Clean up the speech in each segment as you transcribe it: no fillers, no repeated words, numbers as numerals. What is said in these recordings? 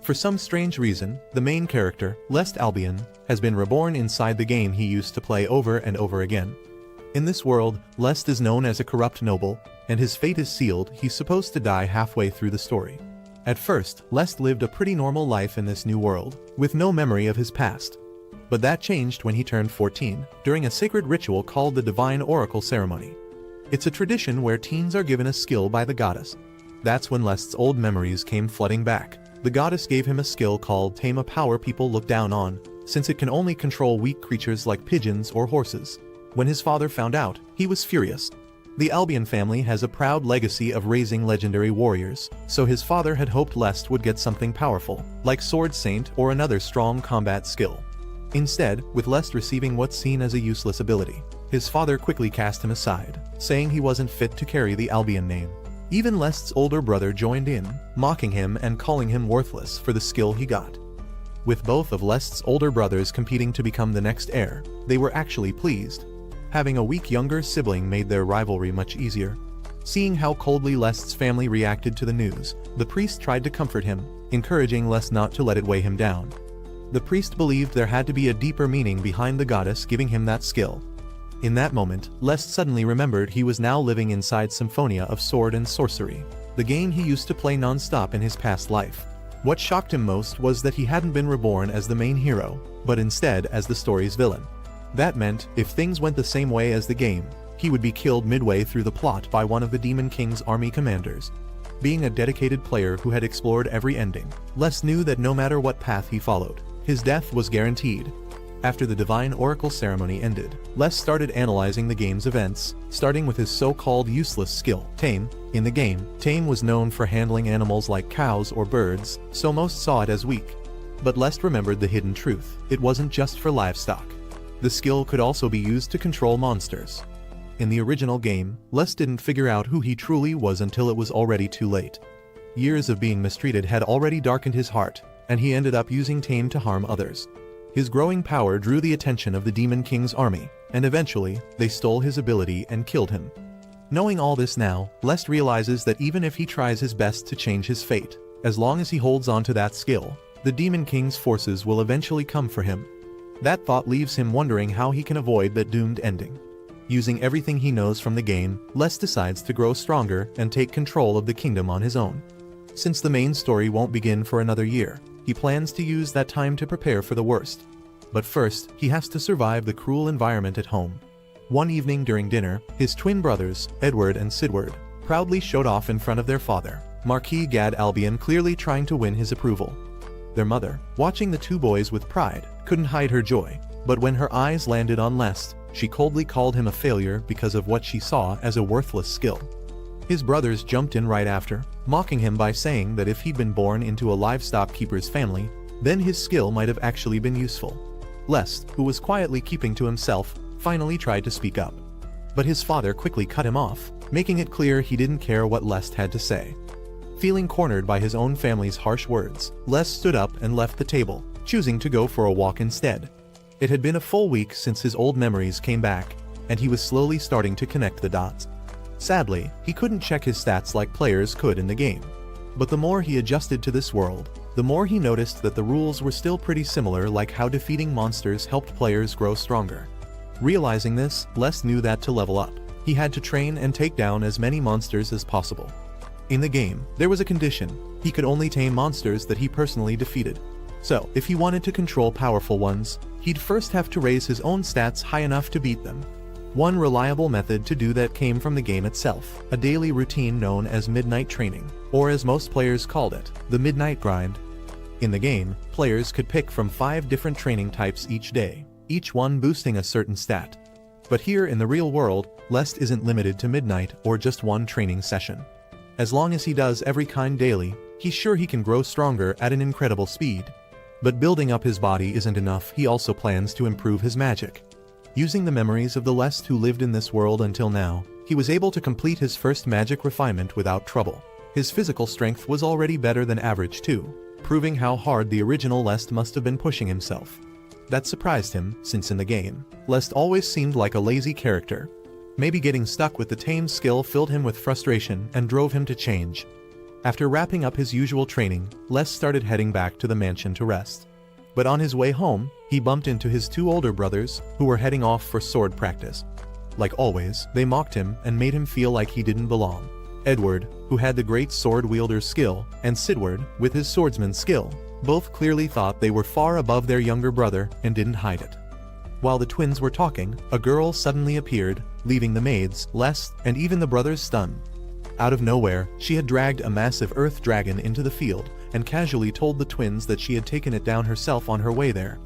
For some strange reason, the main character, Lest Albion, has been reborn inside the game he used to play over and over again. In this world, Lest is known as a corrupt noble, and his fate is sealed. He's supposed to die halfway through the story. At first, Lest lived a pretty normal life in this new world, with no memory of his past. But that changed when he turned 14, during a sacred ritual called the Divine Oracle Ceremony. It's a tradition where teens are given a skill by the goddess. That's when Lest's old memories came flooding back. The goddess gave him a skill called Tame, a power people look down on, since it can only control weak creatures like pigeons or horses. When his father found out, he was furious. The Albion family has a proud legacy of raising legendary warriors, so his father had hoped Lest would get something powerful, like Sword Saint or another strong combat skill. Instead, with Lest receiving what's seen as a useless ability, his father quickly cast him aside, saying he wasn't fit to carry the Albion name. Even Lest's older brother joined in, mocking him and calling him worthless for the skill he got. With both of Lest's older brothers competing to become the next heir, they were actually pleased. Having a weak younger sibling made their rivalry much easier. Seeing how coldly Lest's family reacted to the news, the priest tried to comfort him, encouraging Lest not to let it weigh him down. The priest believed there had to be a deeper meaning behind the goddess giving him that skill. In that moment, Lest suddenly remembered he was now living inside Symphonia of Sword and Sorcery, the game he used to play non-stop in his past life. What shocked him most was that he hadn't been reborn as the main hero, but instead as the story's villain. That meant, if things went the same way as the game, he would be killed midway through the plot by one of the Demon King's army commanders. Being a dedicated player who had explored every ending, Lest knew that no matter what path he followed, his death was guaranteed. After the Divine Oracle ceremony ended, Lest started analyzing the game's events, starting with his so-called useless skill, Tame. In the game, Tame was known for handling animals like cows or birds, so most saw it as weak. But Lest remembered the hidden truth: it wasn't just for livestock. The skill could also be used to control monsters. In the original game, Lest didn't figure out who he truly was until it was already too late. Years of being mistreated had already darkened his heart, and he ended up using Tame to harm others. His growing power drew the attention of the Demon King's army, and eventually, they stole his ability and killed him. Knowing all this now, Lest realizes that even if he tries his best to change his fate, as long as he holds on to that skill, the Demon King's forces will eventually come for him. That thought leaves him wondering how he can avoid that doomed ending. Using everything he knows from the game, Lest decides to grow stronger and take control of the kingdom on his own. Since the main story won't begin for another year, he plans to use that time to prepare for the worst. But first, he has to survive the cruel environment at home. One evening during dinner, his twin brothers, Edward and Sidward, proudly showed off in front of their father, Marquis Gad Albion, clearly trying to win his approval. Their mother, watching the two boys with pride, couldn't hide her joy, but when her eyes landed on Lest, she coldly called him a failure because of what she saw as a worthless skill. His brothers jumped in right after, mocking him by saying that if he'd been born into a livestock keeper's family, then his skill might have actually been useful. Lest, who was quietly keeping to himself, finally tried to speak up. But his father quickly cut him off, making it clear he didn't care what Lest had to say. Feeling cornered by his own family's harsh words, Lest stood up and left the table, choosing to go for a walk instead. It had been a full week since his old memories came back, and he was slowly starting to connect the dots. Sadly, he couldn't check his stats like players could in the game. But the more he adjusted to this world, the more he noticed that the rules were still pretty similar, like how defeating monsters helped players grow stronger. Realizing this, Lest knew that to level up, he had to train and take down as many monsters as possible. In the game, there was a condition: he could only tame monsters that he personally defeated. So, if he wanted to control powerful ones, he'd first have to raise his own stats high enough to beat them. One reliable method to do that came from the game itself, a daily routine known as midnight training, or as most players called it, the midnight grind. In the game, players could pick from 5 different training types each day, each one boosting a certain stat. But here in the real world, Lest isn't limited to midnight or just one training session. As long as he does every kind daily, he's sure he can grow stronger at an incredible speed. But building up his body isn't enough. He also plans to improve his magic. Using the memories of the Lest who lived in this world until now, he was able to complete his first magic refinement without trouble. His physical strength was already better than average too, proving how hard the original Lest must have been pushing himself. That surprised him, since in the game, Lest always seemed like a lazy character. Maybe getting stuck with the Tame skill filled him with frustration and drove him to change. After wrapping up his usual training, Les started heading back to the mansion to rest. But on his way home, he bumped into his two older brothers, who were heading off for sword practice. Like always, they mocked him and made him feel like he didn't belong. Edward, who had the great sword wielder's skill, and Sidward, with his swordsman's skill, both clearly thought they were far above their younger brother and didn't hide it. While the twins were talking, a girl suddenly appeared, leaving the maids, Les, and even the brothers stunned. Out of nowhere, she had dragged a massive earth dragon into the field, and casually told the twins that she had taken it down herself on her way there.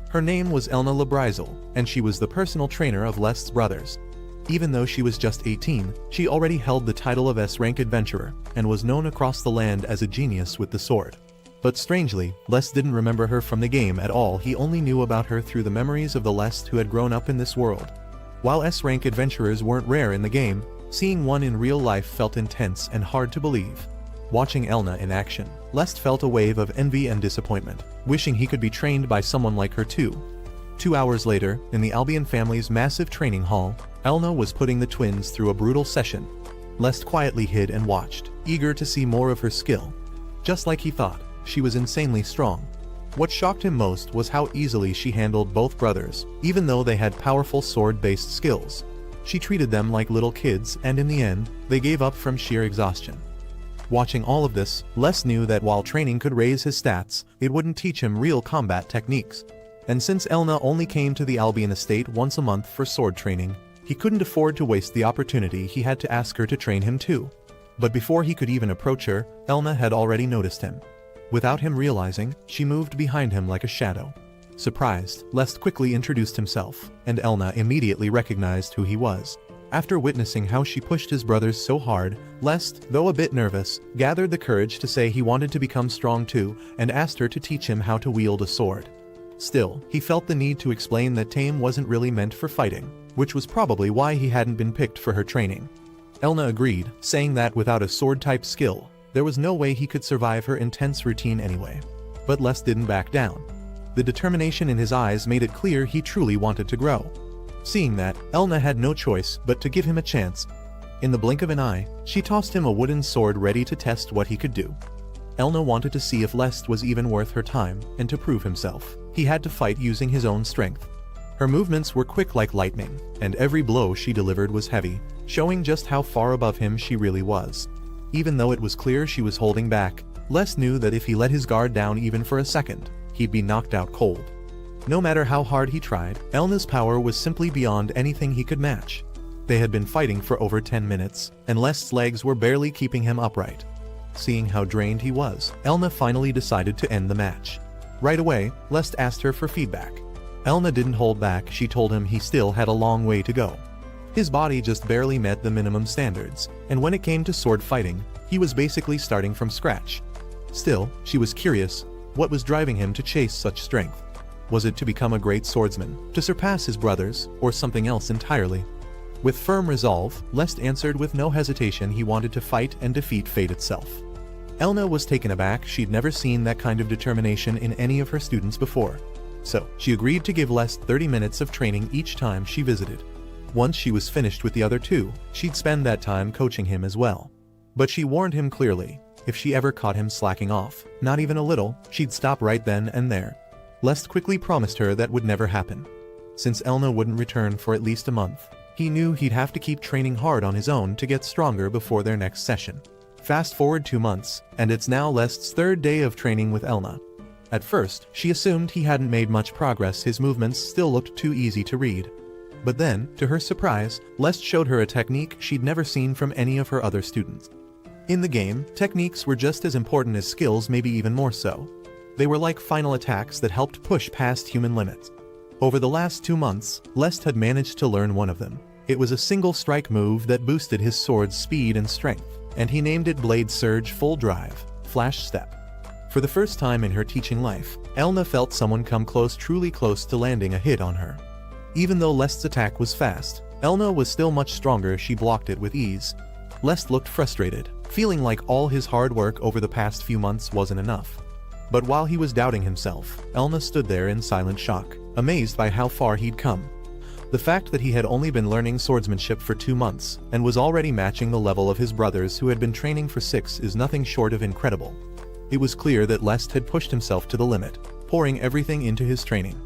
Her name was Elna Lebrizel, and she was the personal trainer of Les's brothers. Even though she was just 18, she already held the title of S-rank adventurer, and was known across the land as a genius with the sword. But strangely, Les didn't remember her from the game at all. He only knew about her through the memories of the Les who had grown up in this world. While S-rank adventurers weren't rare in the game, seeing one in real life felt intense and hard to believe. Watching Elna in action, Les felt a wave of envy and disappointment, wishing he could be trained by someone like her too. 2 hours later, in the Albion family's massive training hall, Elna was putting the twins through a brutal session. Les quietly hid and watched, eager to see more of her skill. Just like he thought, she was insanely strong. What shocked him most was how easily she handled both brothers, even though they had powerful sword-based skills. She treated them like little kids, and in the end, they gave up from sheer exhaustion. Watching all of this, Les knew that while training could raise his stats, it wouldn't teach him real combat techniques. And since Elna only came to the Albion estate once a month for sword training, he couldn't afford to waste the opportunity. He had to ask her to train him too. But before he could even approach her, Elna had already noticed him. Without him realizing, she moved behind him like a shadow. Surprised, Les quickly introduced himself, and Elna immediately recognized who he was. After witnessing how she pushed his brothers so hard, Les, though a bit nervous, gathered the courage to say he wanted to become strong too, and asked her to teach him how to wield a sword. Still, he felt the need to explain that Tame wasn't really meant for fighting, which was probably why he hadn't been picked for her training. Elna agreed, saying that without a sword-type skill, there was no way he could survive her intense routine anyway. But Les didn't back down. The determination in his eyes made it clear he truly wanted to grow. Seeing that, Elna had no choice but to give him a chance. In the blink of an eye, she tossed him a wooden sword ready to test what he could do. Elna wanted to see if Les was even worth her time, and to prove himself, he had to fight using his own strength. Her movements were quick like lightning, and every blow she delivered was heavy, showing just how far above him she really was. Even though it was clear she was holding back, Les knew that if he let his guard down even for a second, he'd be knocked out cold. No matter how hard he tried, Elna's power was simply beyond anything he could match. They had been fighting for over 10 minutes, and Les's legs were barely keeping him upright. Seeing how drained he was, Elna finally decided to end the match. Right away, Les asked her for feedback. Elna didn't hold back. She told him he still had a long way to go. His body just barely met the minimum standards, and when it came to sword fighting, he was basically starting from scratch. Still, she was curious, what was driving him to chase such strength? Was it to become a great swordsman, to surpass his brothers, or something else entirely? With firm resolve, Les answered with no hesitation he wanted to fight and defeat fate itself. Elna was taken aback. She'd never seen that kind of determination in any of her students before. So, she agreed to give Les 30 minutes of training each time she visited. Once she was finished with the other two, she'd spend that time coaching him as well. But she warned him clearly, if she ever caught him slacking off, not even a little, she'd stop right then and there. Les quickly promised her that would never happen. Since Elna wouldn't return for at least a month, he knew he'd have to keep training hard on his own to get stronger before their next session. Fast forward 2 months, and it's now Les's third day of training with Elna. At first, she assumed he hadn't made much progress. His movements still looked too easy to read. But then, to her surprise, Les showed her a technique she'd never seen from any of her other students. In the game, techniques were just as important as skills, maybe even more so. They were like final attacks that helped push past human limits. Over the last 2 months, Les had managed to learn one of them. It was a single strike move that boosted his sword's speed and strength, and he named it Blade Surge Full Drive, Flash Step. For the first time in her teaching life, Elna felt someone come truly close to landing a hit on her. Even though Les's attack was fast, Elna was still much stronger. She blocked it with ease. Les looked frustrated, feeling like all his hard work over the past few months wasn't enough. But while he was doubting himself, Elna stood there in silent shock, amazed by how far he'd come. The fact that he had only been learning swordsmanship for 2 months, and was already matching the level of his brothers who had been training for 6 is nothing short of incredible. It was clear that Lest had pushed himself to the limit, pouring everything into his training.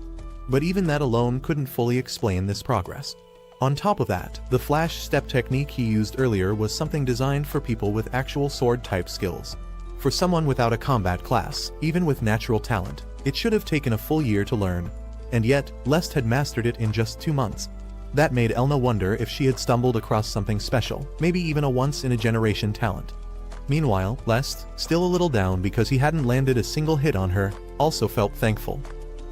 But even that alone couldn't fully explain this progress. On top of that, the flash step technique he used earlier was something designed for people with actual sword-type skills. For someone without a combat class, even with natural talent, it should have taken a full year to learn. And yet, Lest had mastered it in just 2 months. That made Elna wonder if she had stumbled across something special, maybe even a once-in-a-generation talent. Meanwhile, Lest, still a little down because he hadn't landed a single hit on her, also felt thankful.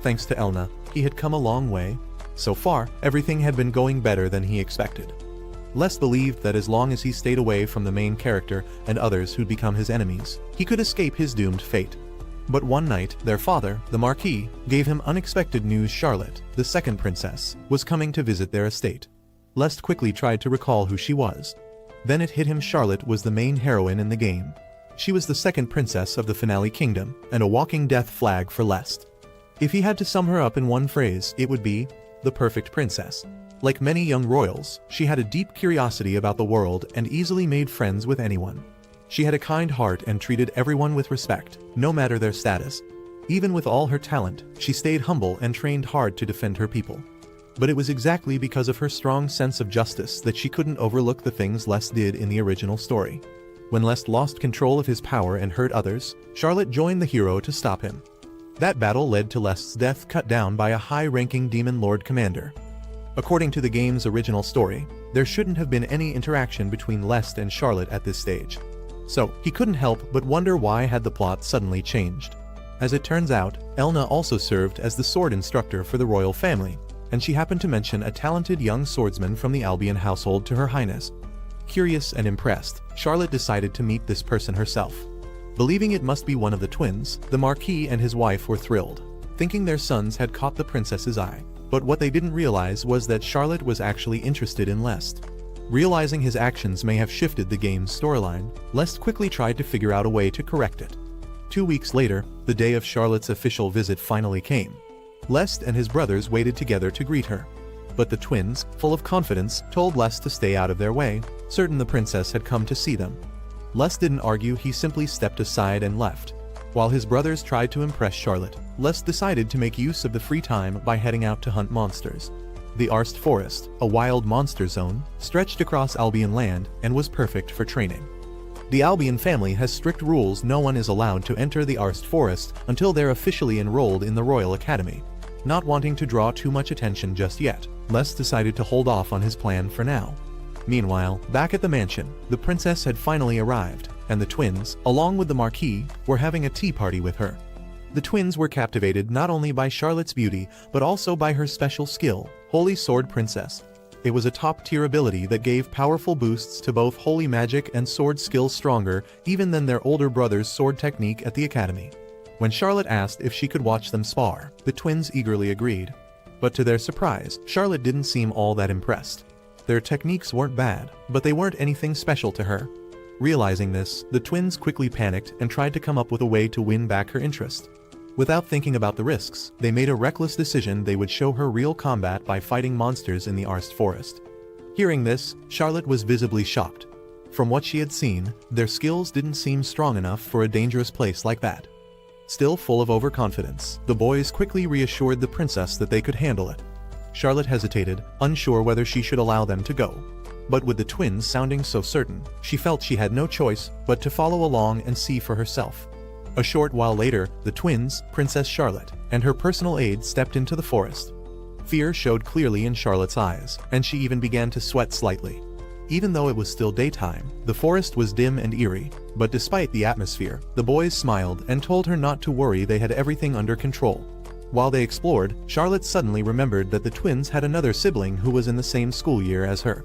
Thanks to Elna, he had come a long way. So far, everything had been going better than he expected. Lest believed that as long as he stayed away from the main character and others who'd become his enemies, he could escape his doomed fate. But one night, their father, the Marquis, gave him unexpected news Charlotte, the second princess, was coming to visit their estate. Lest quickly tried to recall who she was. Then it hit him Charlotte was the main heroine in the game. She was the second princess of the Finale Kingdom, and a walking death flag for Lest. If he had to sum her up in one phrase, it would be, the perfect princess. Like many young royals, she had a deep curiosity about the world and easily made friends with anyone. She had a kind heart and treated everyone with respect, no matter their status. Even with all her talent, she stayed humble and trained hard to defend her people. But it was exactly because of her strong sense of justice that she couldn't overlook the things Lest did in the original story. When Lest lost control of his power and hurt others, Charlotte joined the hero to stop him. That battle led to Lest's death cut down by a high-ranking Demon Lord commander. According to the game's original story, there shouldn't have been any interaction between Lest and Charlotte at this stage. So, he couldn't help but wonder why had the plot suddenly changed. As it turns out, Elna also served as the sword instructor for the royal family, and she happened to mention a talented young swordsman from the Albion household to Her Highness. Curious and impressed, Charlotte decided to meet this person herself. Believing it must be one of the twins, the Marquis and his wife were thrilled, thinking their sons had caught the princess's eye. But what they didn't realize was that Charlotte was actually interested in Lest. Realizing his actions may have shifted the game's storyline, Lest quickly tried to figure out a way to correct it. 2 weeks later, the day of Charlotte's official visit finally came. Lest and his brothers waited together to greet her. But the twins, full of confidence, told Lest to stay out of their way, certain the princess had come to see them. Lest didn't argue, he simply stepped aside and left. While his brothers tried to impress Charlotte, Lest decided to make use of the free time by heading out to hunt monsters. The Arst Forest, a wild monster zone, stretched across Albion land and was perfect for training. The Albion family has strict rules. No one is allowed to enter the Arst Forest until they're officially enrolled in the Royal Academy. Not wanting to draw too much attention just yet, Lest decided to hold off on his plan for now. Meanwhile, back at the mansion, the princess had finally arrived, and the twins, along with the Marquis, were having a tea party with her. The twins were captivated not only by Charlotte's beauty, but also by her special skill, Holy Sword Princess. It was a top-tier ability that gave powerful boosts to both holy magic and sword skills, stronger even than their older brother's sword technique at the academy. When Charlotte asked if she could watch them spar, the twins eagerly agreed. But to their surprise, Charlotte didn't seem all that impressed. Their techniques weren't bad, but they weren't anything special to her. Realizing this, the twins quickly panicked and tried to come up with a way to win back her interest. Without thinking about the risks, they made a reckless decision. They would show her real combat by fighting monsters in the Arst Forest. Hearing this, Charlotte was visibly shocked. From what she had seen, their skills didn't seem strong enough for a dangerous place like that. Still full of overconfidence, the boys quickly reassured the princess that they could handle it. Charlotte hesitated, unsure whether she should allow them to go. But with the twins sounding so certain, she felt she had no choice but to follow along and see for herself. A short while later, the twins, Princess Charlotte, and her personal aide stepped into the forest. Fear showed clearly in Charlotte's eyes, and she even began to sweat slightly. Even though it was still daytime, the forest was dim and eerie, but despite the atmosphere, the boys smiled and told her not to worry, they had everything under control. While they explored, Charlotte suddenly remembered that the twins had another sibling who was in the same school year as her.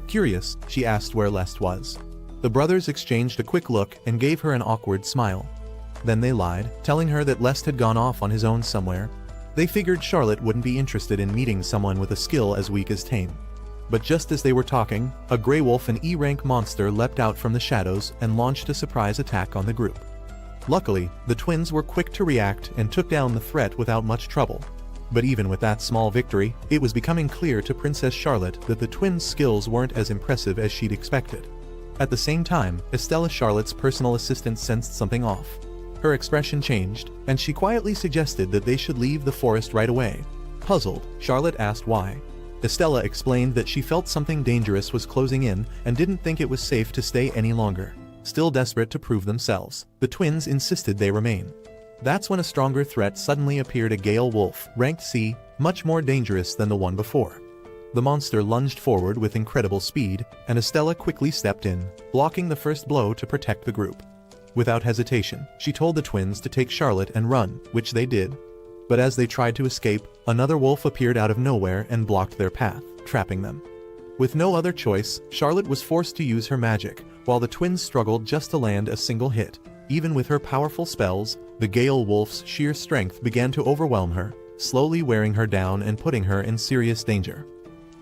Curious, she asked where Lest was. The brothers exchanged a quick look and gave her an awkward smile. Then they lied, telling her that Lest had gone off on his own somewhere. They figured Charlotte wouldn't be interested in meeting someone with a skill as weak as Tame. But just as they were talking, a Grey Wolf, an E-rank monster, leapt out from the shadows and launched a surprise attack on the group. Luckily, the twins were quick to react and took down the threat without much trouble. But even with that small victory, it was becoming clear to Princess Charlotte that the twins' skills weren't as impressive as she'd expected. At the same time, Estella, Charlotte's personal assistant, sensed something off. Her expression changed, and she quietly suggested that they should leave the forest right away. Puzzled, Charlotte asked why. Estella explained that she felt something dangerous was closing in and didn't think it was safe to stay any longer. Still desperate to prove themselves, the twins insisted they remain. That's when a stronger threat suddenly appeared: a Gale wolf, ranked C, much more dangerous than the one before. The monster lunged forward with incredible speed, and Estella quickly stepped in, blocking the first blow to protect the group. Without hesitation, she told the twins to take Charlotte and run, which they did. But as they tried to escape, another wolf appeared out of nowhere and blocked their path, trapping them. With no other choice, Charlotte was forced to use her magic, while the twins struggled just to land a single hit. Even with her powerful spells, the Gale wolf's sheer strength began to overwhelm her, slowly wearing her down and putting her in serious danger.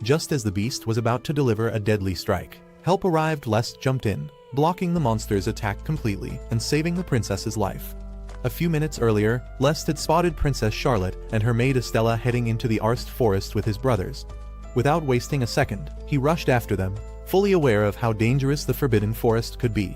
Just as the beast was about to deliver a deadly strike, help arrived. Lest jumped in, blocking the monster's attack completely and saving the princess's life. A few minutes earlier, Lest had spotted Princess Charlotte and her maid Estella heading into the Arst forest with his brothers. Without wasting a second, he rushed after them, fully aware of how dangerous the Forbidden Forest could be.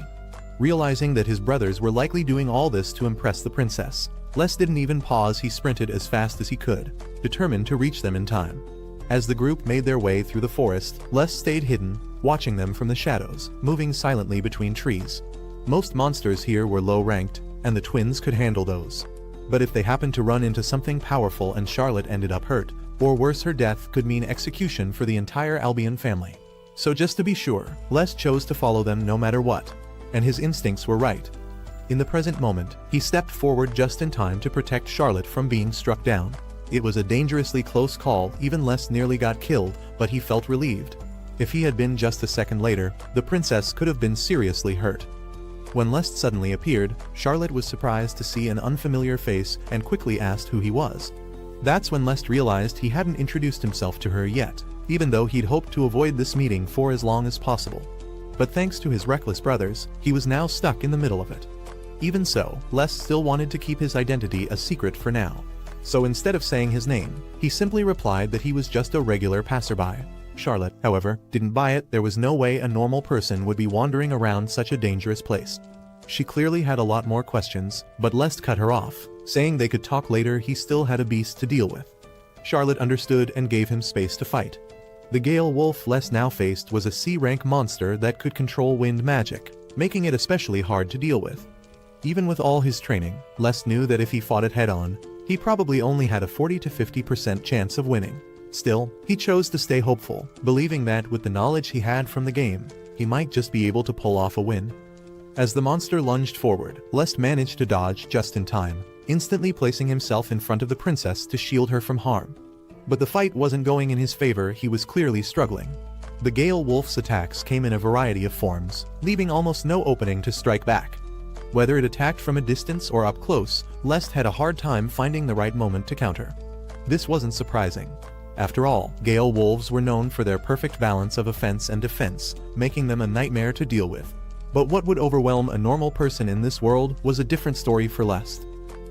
Realizing that his brothers were likely doing all this to impress the princess, Lest didn't even pause. He sprinted as fast as he could, determined to reach them in time. As the group made their way through the forest, Lest stayed hidden, watching them from the shadows, moving silently between trees. Most monsters here were low-ranked, and the twins could handle those. But if they happened to run into something powerful and Charlotte ended up hurt, or worse, her death could mean execution for the entire Albion family. So just to be sure, Lest chose to follow them no matter what. And his instincts were right. In the present moment, he stepped forward just in time to protect Charlotte from being struck down. It was a dangerously close call. Even Lest nearly got killed, but he felt relieved. If he had been just a second later, the princess could have been seriously hurt. When Lest suddenly appeared, Charlotte was surprised to see an unfamiliar face and quickly asked who he was. That's when Lest realized he hadn't introduced himself to her yet, even though he'd hoped to avoid this meeting for as long as possible. But thanks to his reckless brothers, he was now stuck in the middle of it. Even so, Lest still wanted to keep his identity a secret for now. So instead of saying his name, he simply replied that he was just a regular passerby. Charlotte, however, didn't buy it. There was no way a normal person would be wandering around such a dangerous place. She clearly had a lot more questions, but Lest cut her off, saying they could talk later. He still had a beast to deal with. Charlotte understood and gave him space to fight. The Gale wolf Lest now faced was a C-rank monster that could control wind magic, making it especially hard to deal with. Even with all his training, Lest knew that if he fought it head-on, he probably only had a 40 to 50% chance of winning. Still, he chose to stay hopeful, believing that with the knowledge he had from the game, he might just be able to pull off a win. As the monster lunged forward, Lest managed to dodge just in time, instantly placing himself in front of the princess to shield her from harm. But the fight wasn't going in his favor. He was clearly struggling. The Gale wolf's attacks came in a variety of forms, leaving almost no opening to strike back. Whether it attacked from a distance or up close, Lest had a hard time finding the right moment to counter. This wasn't surprising. After all, Gale wolves were known for their perfect balance of offense and defense, making them a nightmare to deal with. But what would overwhelm a normal person in this world was a different story for Lest.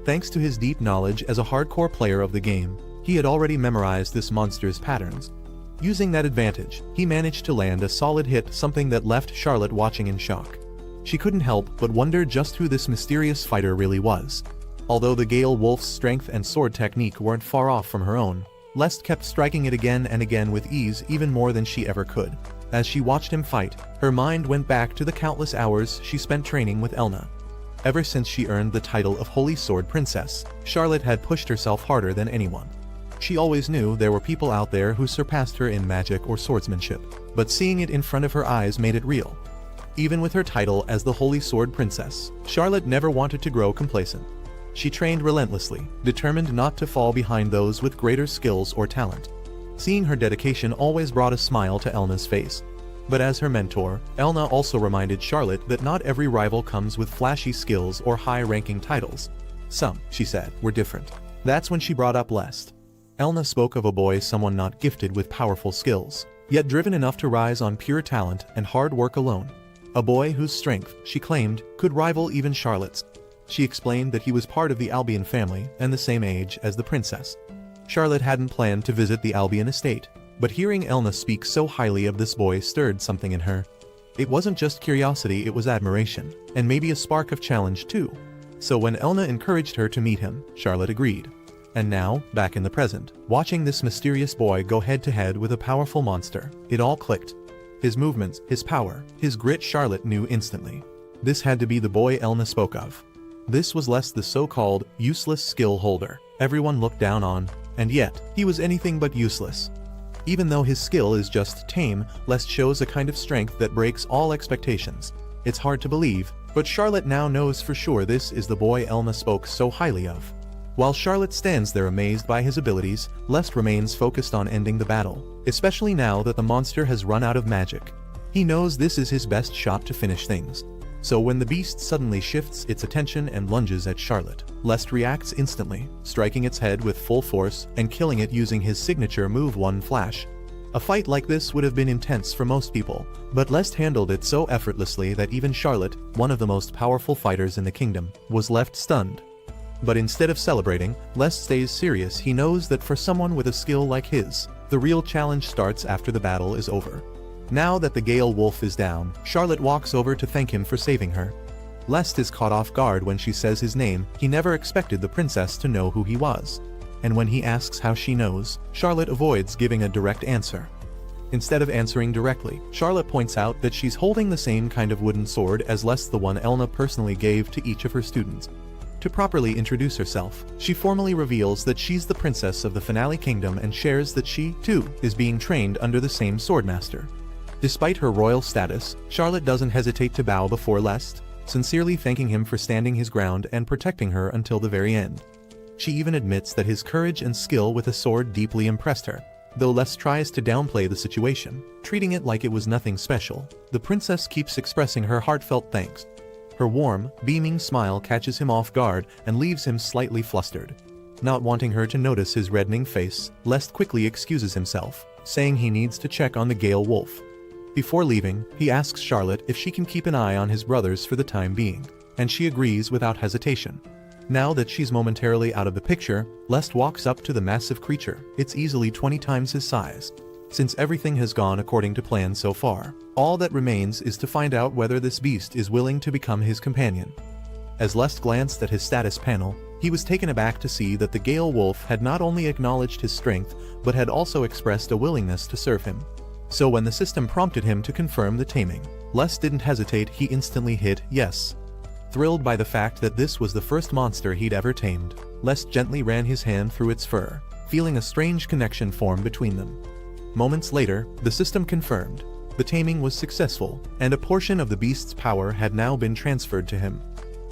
Thanks to his deep knowledge as a hardcore player of the game, he had already memorized this monster's patterns. Using that advantage, he managed to land a solid hit, something that left Charlotte watching in shock. She couldn't help but wonder just who this mysterious fighter really was. Although the Gale wolf's strength and sword technique weren't far off from her own, Lest kept striking it again and again with ease, even more than she ever could. As she watched him fight, her mind went back to the countless hours she spent training with Elna. Ever since she earned the title of Holy Sword Princess, Charlotte had pushed herself harder than anyone. She always knew there were people out there who surpassed her in magic or swordsmanship, but seeing it in front of her eyes made it real. Even with her title as the Holy Sword Princess, Charlotte never wanted to grow complacent. She trained relentlessly, determined not to fall behind those with greater skills or talent. Seeing her dedication always brought a smile to Elna's face. But as her mentor, Elna also reminded Charlotte that not every rival comes with flashy skills or high-ranking titles. Some, she said, were different. That's when she brought up Lest. Elna spoke of a boy, someone not gifted with powerful skills, yet driven enough to rise on pure talent and hard work alone. A boy whose strength, she claimed, could rival even Charlotte's. She explained that he was part of the Albion family and the same age as the princess. Charlotte hadn't planned to visit the Albion estate, but hearing Elna speak so highly of this boy stirred something in her. It wasn't just curiosity, it was admiration, and maybe a spark of challenge too. So when Elna encouraged her to meet him, Charlotte agreed. And now, back in the present, watching this mysterious boy go head-to-head with a powerful monster, it all clicked. His movements, his power, his grit, Charlotte knew instantly. This had to be the boy Elna spoke of. This was less the so-called useless skill holder everyone looked down on, and yet, he was anything but useless. Even though his skill is just tame, Lest shows a kind of strength that breaks all expectations. It's hard to believe, but Charlotte now knows for sure this is the boy Elna spoke so highly of. While Charlotte stands there amazed by his abilities, Lest remains focused on ending the battle, especially now that the monster has run out of magic. He knows this is his best shot to finish things. So when the beast suddenly shifts its attention and lunges at Charlotte, Lest reacts instantly, striking its head with full force and killing it using his signature move One Flash. A fight like this would have been intense for most people, but Lest handled it so effortlessly that even Charlotte, one of the most powerful fighters in the kingdom, was left stunned. But instead of celebrating, Lest stays serious. He knows that for someone with a skill like his, the real challenge starts after the battle is over. Now that the Gale Wolf is down, Charlotte walks over to thank him for saving her. Lest is caught off guard when she says his name. He never expected the princess to know who he was. And when he asks how she knows, Charlotte avoids giving a direct answer. Instead of answering directly, Charlotte points out that she's holding the same kind of wooden sword as Lest, the one Elna personally gave to each of her students. To properly introduce herself, she formally reveals that she's the princess of the Finale Kingdom and shares that she, too, is being trained under the same swordmaster. Despite her royal status, Charlotte doesn't hesitate to bow before Lest, sincerely thanking him for standing his ground and protecting her until the very end. She even admits that his courage and skill with a sword deeply impressed her, though Lest tries to downplay the situation, treating it like it was nothing special. The princess keeps expressing her heartfelt thanks. Her warm, beaming smile catches him off guard and leaves him slightly flustered. Not wanting her to notice his reddening face, Lest quickly excuses himself, saying he needs to check on the Gale Wolf. Before leaving, he asks Charlotte if she can keep an eye on his brothers for the time being, and she agrees without hesitation. Now that she's momentarily out of the picture, Lest walks up to the massive creature. It's easily 20 times his size. Since everything has gone according to plan so far, all that remains is to find out whether this beast is willing to become his companion. As Lest glanced at his status panel, he was taken aback to see that the Gale Wolf had not only acknowledged his strength, but had also expressed a willingness to serve him. So when the system prompted him to confirm the taming, Lest didn't hesitate, he instantly hit yes. Thrilled by the fact that this was the first monster he'd ever tamed, Lest gently ran his hand through its fur, feeling a strange connection form between them. Moments later, the system confirmed. The taming was successful, and a portion of the beast's power had now been transferred to him.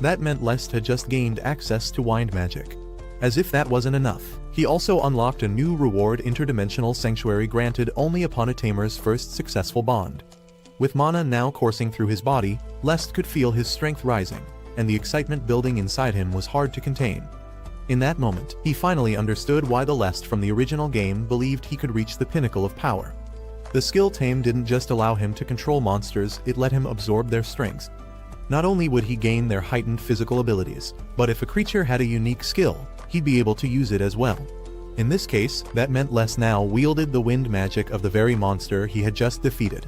That meant Lest had just gained access to wind magic. As if that wasn't enough, he also unlocked a new reward: interdimensional sanctuary granted only upon a tamer's first successful bond. With mana now coursing through his body, Lest could feel his strength rising, and the excitement building inside him was hard to contain. In that moment, he finally understood why the Lest from the original game believed he could reach the pinnacle of power. The skill tame didn't just allow him to control monsters, it let him absorb their strengths. Not only would he gain their heightened physical abilities, but if a creature had a unique skill, he'd be able to use it as well. In this case, that meant Lest now wielded the wind magic of the very monster he had just defeated.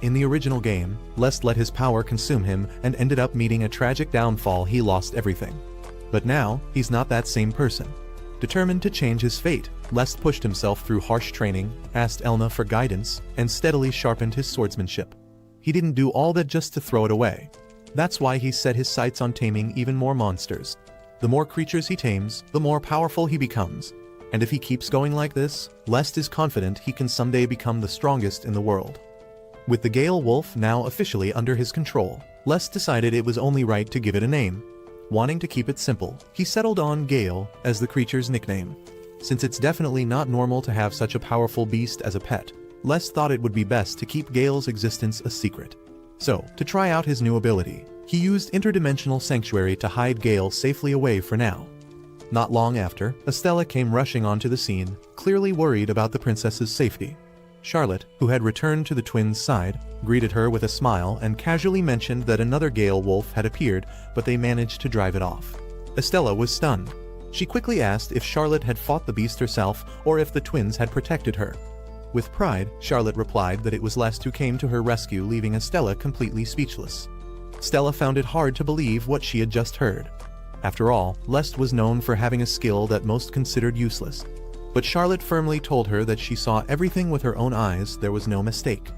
In the original game, Lest let his power consume him and ended up meeting a tragic downfall. He lost everything. But now, he's not that same person. Determined to change his fate, Lest pushed himself through harsh training, asked Elna for guidance, and steadily sharpened his swordsmanship. He didn't do all that just to throw it away. That's why he set his sights on taming even more monsters. The more creatures he tames, the more powerful he becomes. And if he keeps going like this, Lest is confident he can someday become the strongest in the world. With the Gale Wolf now officially under his control, Lest decided it was only right to give it a name. Wanting to keep it simple, he settled on Gale as the creature's nickname. Since it's definitely not normal to have such a powerful beast as a pet, Lest thought it would be best to keep Gale's existence a secret. So, to try out his new ability, he used interdimensional sanctuary to hide Gale safely away for now. Not long after, Estella came rushing onto the scene, clearly worried about the princess's safety. Charlotte, who had returned to the twins' side, greeted her with a smile and casually mentioned that another Gale Wolf had appeared, but they managed to drive it off. Estella was stunned. She quickly asked if Charlotte had fought the beast herself or if the twins had protected her. With pride, Charlotte replied that it was Lest who came to her rescue, leaving Estella completely speechless. Stella found it hard to believe what she had just heard. After all, Lest was known for having a skill that most considered useless. But Charlotte firmly told her that she saw everything with her own eyes, there was no mistake.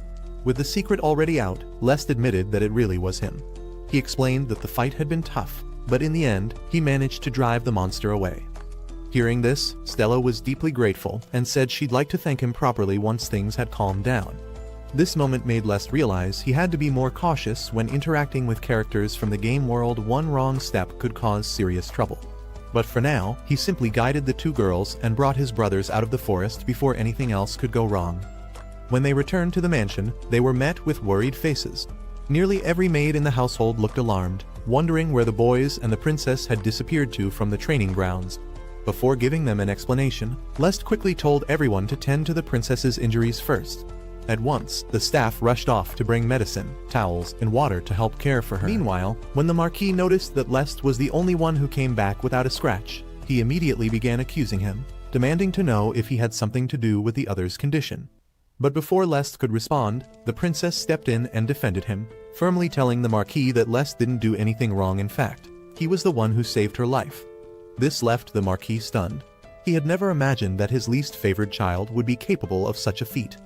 With the secret already out, Lest admitted that it really was him. He explained that the fight had been tough, but in the end, he managed to drive the monster away. Hearing this, Stella was deeply grateful and said she'd like to thank him properly once things had calmed down. This moment made Lest realize he had to be more cautious when interacting with characters from the game world. One wrong step could cause serious trouble. But for now, he simply guided the two girls and brought his brothers out of the forest before anything else could go wrong. When they returned to the mansion, they were met with worried faces. Nearly every maid in the household looked alarmed, wondering where the boys and the princess had disappeared to from the training grounds. Before giving them an explanation, Lest quickly told everyone to tend to the princess's injuries first. At once, the staff rushed off to bring medicine, towels, and water to help care for her. Meanwhile, when the Marquis noticed that Lest was the only one who came back without a scratch, he immediately began accusing him, demanding to know if he had something to do with the other's condition. But before Lest could respond, the princess stepped in and defended him, firmly telling the Marquis that Lest didn't do anything wrong. In fact, he was the one who saved her life. This left the Marquis stunned. He had never imagined that his least favored child would be capable of such a feat.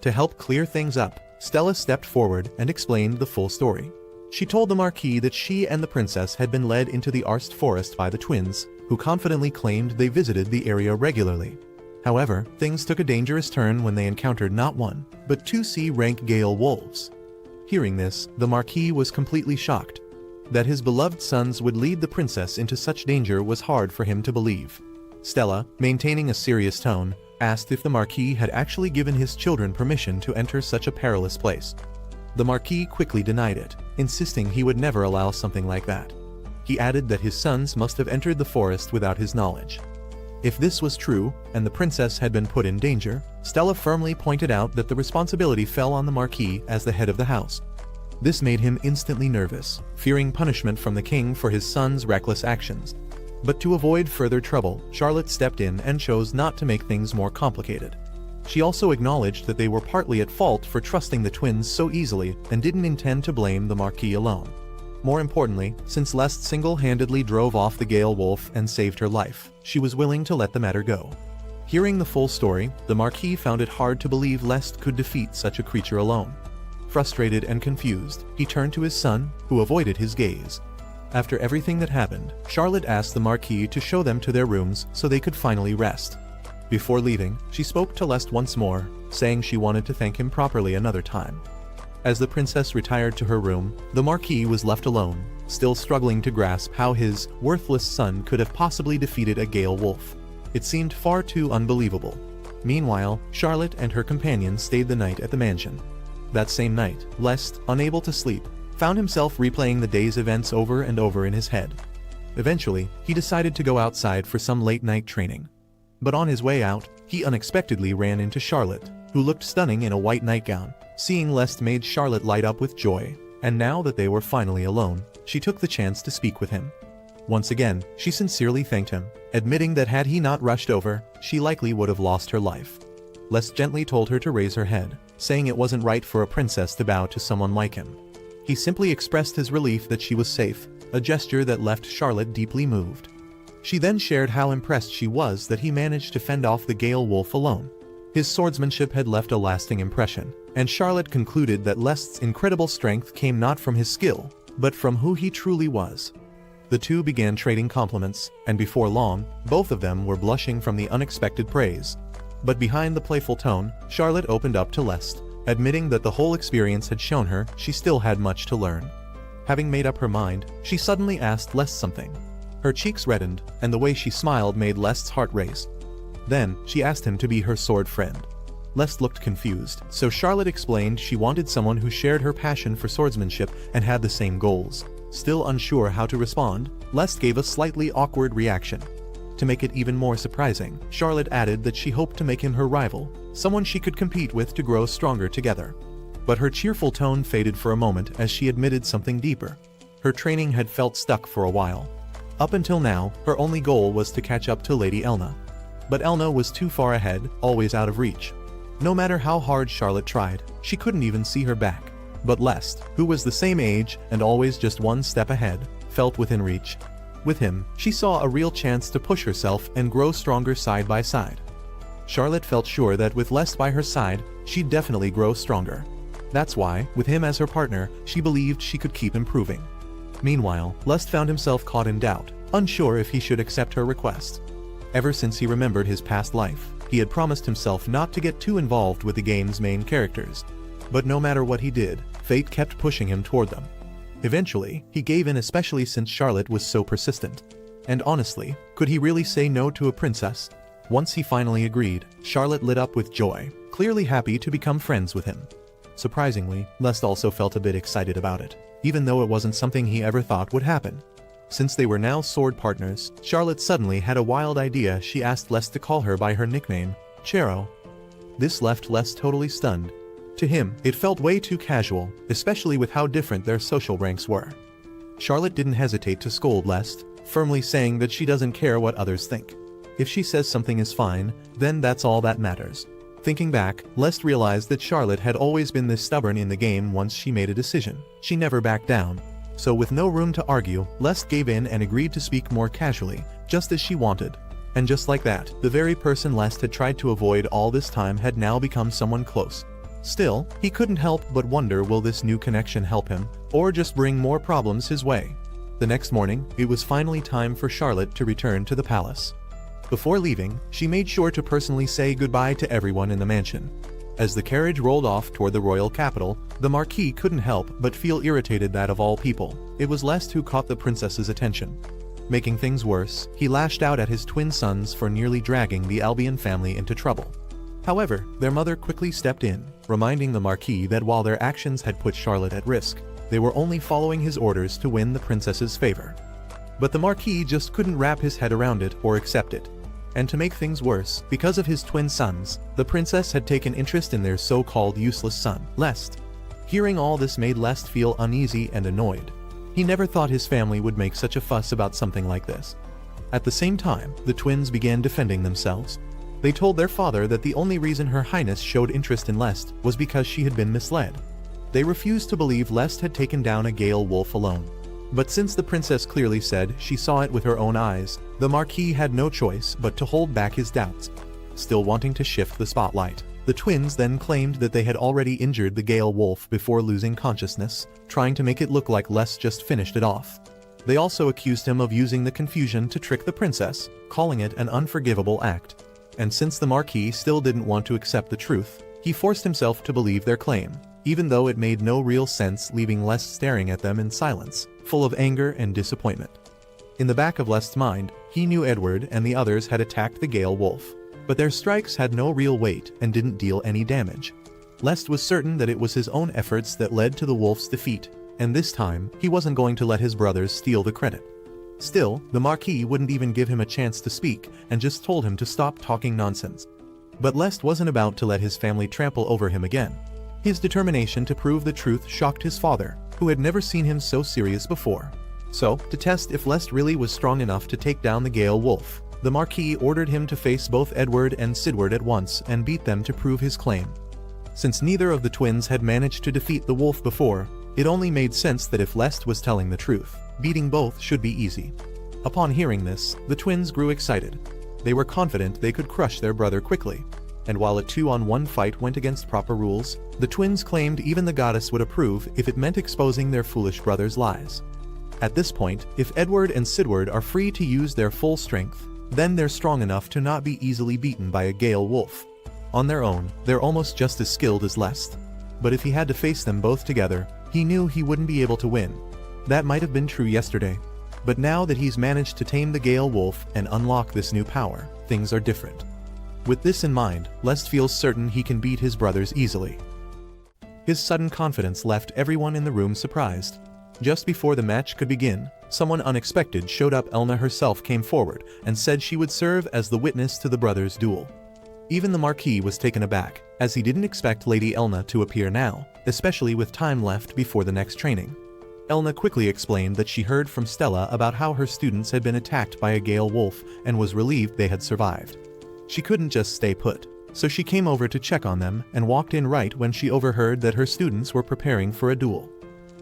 To help clear things up, Stella stepped forward and explained the full story. She told the Marquis that she and the princess had been led into the Arst forest by the twins, who confidently claimed they visited the area regularly. However, things took a dangerous turn when they encountered not one, but two C-rank Gale wolves. Hearing this, the Marquis was completely shocked. That his beloved sons would lead the princess into such danger was hard for him to believe. Stella, maintaining a serious tone, asked if the Marquis had actually given his children permission to enter such a perilous place. The Marquis quickly denied it, insisting he would never allow something like that. He added that his sons must have entered the forest without his knowledge. If this was true, and the princess had been put in danger, Stella firmly pointed out that the responsibility fell on the Marquis as the head of the house. This made him instantly nervous, fearing punishment from the king for his son's reckless actions. But to avoid further trouble, Charlotte stepped in and chose not to make things more complicated. She also acknowledged that they were partly at fault for trusting the twins so easily and didn't intend to blame the Marquis alone. More importantly, since Lest single-handedly drove off the Gale wolf and saved her life, she was willing to let the matter go. Hearing the full story, the Marquis found it hard to believe Lest could defeat such a creature alone. Frustrated and confused, he turned to his son, who avoided his gaze. After everything that happened, Charlotte asked the Marquis to show them to their rooms so they could finally rest. Before leaving, she spoke to Lest once more, saying she wanted to thank him properly another time. As the princess retired to her room, the Marquis was left alone, still struggling to grasp how his worthless son could have possibly defeated a Gale wolf. It seemed far too unbelievable. Meanwhile, Charlotte and her companion stayed the night at the mansion. That same night, Lest, unable to sleep, found himself replaying the day's events over and over in his head. Eventually, he decided to go outside for some late-night training. But on his way out, he unexpectedly ran into Charlotte, who looked stunning in a white nightgown. Seeing Lest made Charlotte light up with joy, and now that they were finally alone, she took the chance to speak with him. Once again, she sincerely thanked him, admitting that had he not rushed over, she likely would have lost her life. Lest gently told her to raise her head, saying it wasn't right for a princess to bow to someone like him. He simply expressed his relief that she was safe, a gesture that left Charlotte deeply moved. She then shared how impressed she was that he managed to fend off the Gale wolf alone. His swordsmanship had left a lasting impression, and Charlotte concluded that Lest's incredible strength came not from his skill, but from who he truly was. The two began trading compliments, and before long, both of them were blushing from the unexpected praise. But behind the playful tone, Charlotte opened up to Lest, admitting that the whole experience had shown her she still had much to learn. Having made up her mind, she suddenly asked Lest something. Her cheeks reddened, and the way she smiled made Lest's heart race. Then, she asked him to be her sword friend. Lest looked confused, so Charlotte explained she wanted someone who shared her passion for swordsmanship and had the same goals. Still unsure how to respond, Lest gave a slightly awkward reaction. To make it even more surprising, Charlotte added that she hoped to make him her rival, someone she could compete with to grow stronger together. But her cheerful tone faded for a moment as she admitted something deeper. Her training had felt stuck for a while. Up until now, her only goal was to catch up to Lady Elna. But Elna was too far ahead, always out of reach. No matter how hard Charlotte tried, she couldn't even see her back. But Lest, who was the same age and always just one step ahead, felt within reach. With him, she saw a real chance to push herself and grow stronger side by side. Charlotte felt sure that with Lest by her side, she'd definitely grow stronger. That's why, with him as her partner, she believed she could keep improving. Meanwhile, Lest found himself caught in doubt, unsure if he should accept her request. Ever since he remembered his past life, he had promised himself not to get too involved with the game's main characters. But no matter what he did, fate kept pushing him toward them. Eventually, he gave in, especially since Charlotte was so persistent. And honestly, could he really say no to a princess? Once he finally agreed, Charlotte lit up with joy, clearly happy to become friends with him. Surprisingly, Lest also felt a bit excited about it, even though it wasn't something he ever thought would happen. Since they were now sword partners, Charlotte suddenly had a wild idea. She asked Lest to call her by her nickname, Chero. This left Lest totally stunned. To him, it felt way too casual, especially with how different their social ranks were. Charlotte didn't hesitate to scold Lest, firmly saying that she doesn't care what others think. If she says something is fine, then that's all that matters. Thinking back, Lest realized that Charlotte had always been this stubborn in the game. Once she made a decision, she never backed down. So with no room to argue, Lest gave in and agreed to speak more casually, just as she wanted. And just like that, the very person Lest had tried to avoid all this time had now become someone close. Still, he couldn't help but wonder, will this new connection help him, or just bring more problems his way? The next morning, it was finally time for Charlotte to return to the palace. Before leaving, she made sure to personally say goodbye to everyone in the mansion. As the carriage rolled off toward the royal capital, the Marquis couldn't help but feel irritated that of all people, it was Lest who caught the princess's attention. Making things worse, he lashed out at his twin sons for nearly dragging the Albion family into trouble. However, their mother quickly stepped in, reminding the Marquis that while their actions had put Charlotte at risk, they were only following his orders to win the princess's favor. But the Marquis just couldn't wrap his head around it or accept it. And to make things worse, because of his twin sons, the princess had taken interest in their so-called useless son, Lest. Hearing all this made Lest feel uneasy and annoyed. He never thought his family would make such a fuss about something like this. At the same time, the twins began defending themselves. They told their father that the only reason Her Highness showed interest in Lest was because she had been misled. They refused to believe Lest had taken down a Gale wolf alone. But since the princess clearly said she saw it with her own eyes, the Marquis had no choice but to hold back his doubts. Still wanting to shift the spotlight, the twins then claimed that they had already injured the Gale wolf before losing consciousness, trying to make it look like Lest just finished it off. They also accused him of using the confusion to trick the princess, calling it an unforgivable act. And since the Marquis still didn't want to accept the truth, he forced himself to believe their claim, even though it made no real sense, leaving Lest staring at them in silence, full of anger and disappointment. In the back of Lest's mind, he knew Edward and the others had attacked the Gale wolf, but their strikes had no real weight and didn't deal any damage. Lest was certain that it was his own efforts that led to the wolf's defeat, and this time, he wasn't going to let his brothers steal the credit. Still, the Marquis wouldn't even give him a chance to speak and just told him to stop talking nonsense. But Lest wasn't about to let his family trample over him again. His determination to prove the truth shocked his father, who had never seen him so serious before. So, to test if Lest really was strong enough to take down the Gale wolf, the Marquis ordered him to face both Edward and Sidward at once and beat them to prove his claim. Since neither of the twins had managed to defeat the wolf before, it only made sense that if Lest was telling the truth, beating both should be easy. Upon hearing this, the twins grew excited. They were confident they could crush their brother quickly. And while a 2-on-1 fight went against proper rules, the twins claimed even the goddess would approve if it meant exposing their foolish brother's lies. At this point, if Edward and Sidward are free to use their full strength, then they're strong enough to not be easily beaten by a Gale wolf. On their own, they're almost just as skilled as Lest. But if he had to face them both together, he knew he wouldn't be able to win. That might have been true yesterday. But now that he's managed to tame the Gale wolf and unlock this new power, things are different. With this in mind, Lest feels certain he can beat his brothers easily. His sudden confidence left everyone in the room surprised. Just before the match could begin, someone unexpected showed up. Elna herself came forward and said she would serve as the witness to the brothers' duel. Even the Marquis was taken aback, as he didn't expect Lady Elna to appear now, especially with time left before the next training. Elna quickly explained that she heard from Stella about how her students had been attacked by a gale wolf and was relieved they had survived. She couldn't just stay put, so she came over to check on them and walked in right when she overheard that her students were preparing for a duel.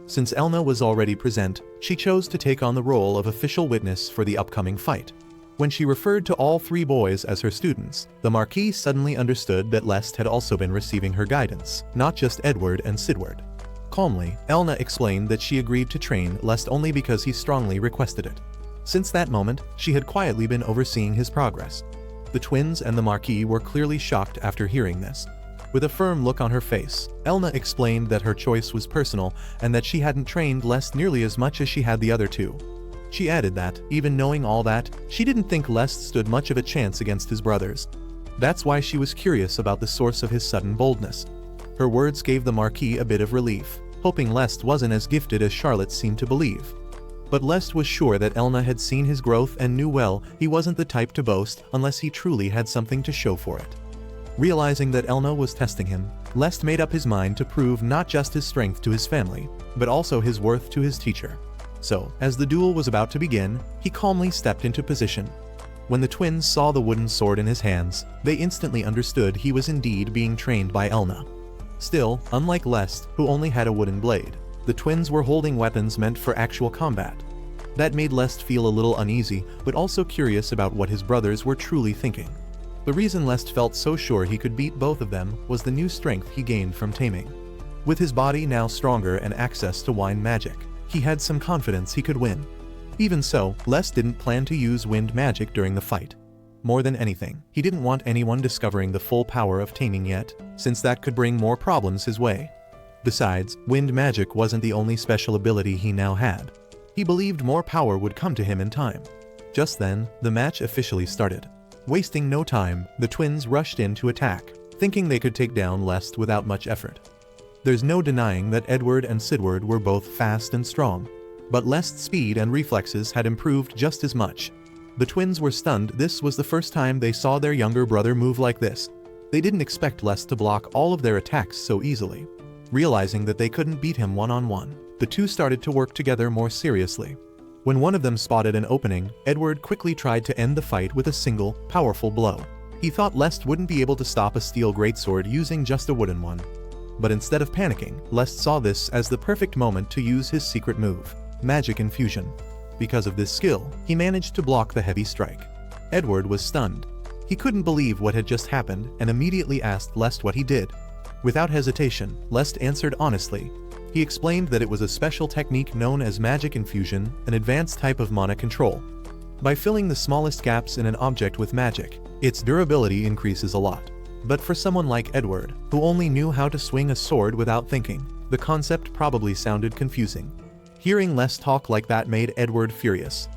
Since Elna was already present, she chose to take on the role of official witness for the upcoming fight. When she referred to all 3 boys as her students, the Marquis suddenly understood that Lest had also been receiving her guidance, not just Edward and Sidward. Calmly, Elna explained that she agreed to train Lest only because he strongly requested it. Since that moment, she had quietly been overseeing his progress. The twins and the Marquis were clearly shocked after hearing this. With a firm look on her face, Elna explained that her choice was personal and that she hadn't trained Lest nearly as much as she had the other 2. She added that, even knowing all that, she didn't think Lest stood much of a chance against his brothers. That's why she was curious about the source of his sudden boldness. Her words gave the Marquis a bit of relief, hoping Lest wasn't as gifted as Charlotte seemed to believe. But Lest was sure that Elna had seen his growth and knew well he wasn't the type to boast unless he truly had something to show for it. Realizing that Elna was testing him, Lest made up his mind to prove not just his strength to his family, but also his worth to his teacher. So, as the duel was about to begin, he calmly stepped into position. When the twins saw the wooden sword in his hands, they instantly understood he was indeed being trained by Elna. Still, unlike Lest, who only had a wooden blade, the twins were holding weapons meant for actual combat. That made Lest feel a little uneasy, but also curious about what his brothers were truly thinking. The reason Lest felt so sure he could beat both of them was the new strength he gained from taming. With his body now stronger and access to wind magic, he had some confidence he could win. Even so, Lest didn't plan to use wind magic during the fight. More than anything, he didn't want anyone discovering the full power of taming yet, since that could bring more problems his way. Besides, wind magic wasn't the only special ability he now had. He believed more power would come to him in time. Just then, the match officially started. Wasting no time, the twins rushed in to attack, thinking they could take down Lest without much effort. There's no denying that Edward and Sidward were both fast and strong, but Lest's speed and reflexes had improved just as much. The twins were stunned. This was the first time they saw their younger brother move like this. They didn't expect Lest to block all of their attacks so easily. Realizing that they couldn't beat him one-on-one, the two started to work together more seriously. When one of them spotted an opening, Edward quickly tried to end the fight with a single, powerful blow. He thought Lest wouldn't be able to stop a steel greatsword using just a wooden one. But instead of panicking, Lest saw this as the perfect moment to use his secret move, Magic Infusion. Because of this skill, he managed to block the heavy strike. Edward was stunned. He couldn't believe what had just happened and immediately asked Lest what he did. Without hesitation, Lest answered honestly. He explained that it was a special technique known as Magic Infusion, an advanced type of mana control. By filling the smallest gaps in an object with magic, its durability increases a lot. But for someone like Edward, who only knew how to swing a sword without thinking, the concept probably sounded confusing. Hearing Lest talk like that made Edward furious.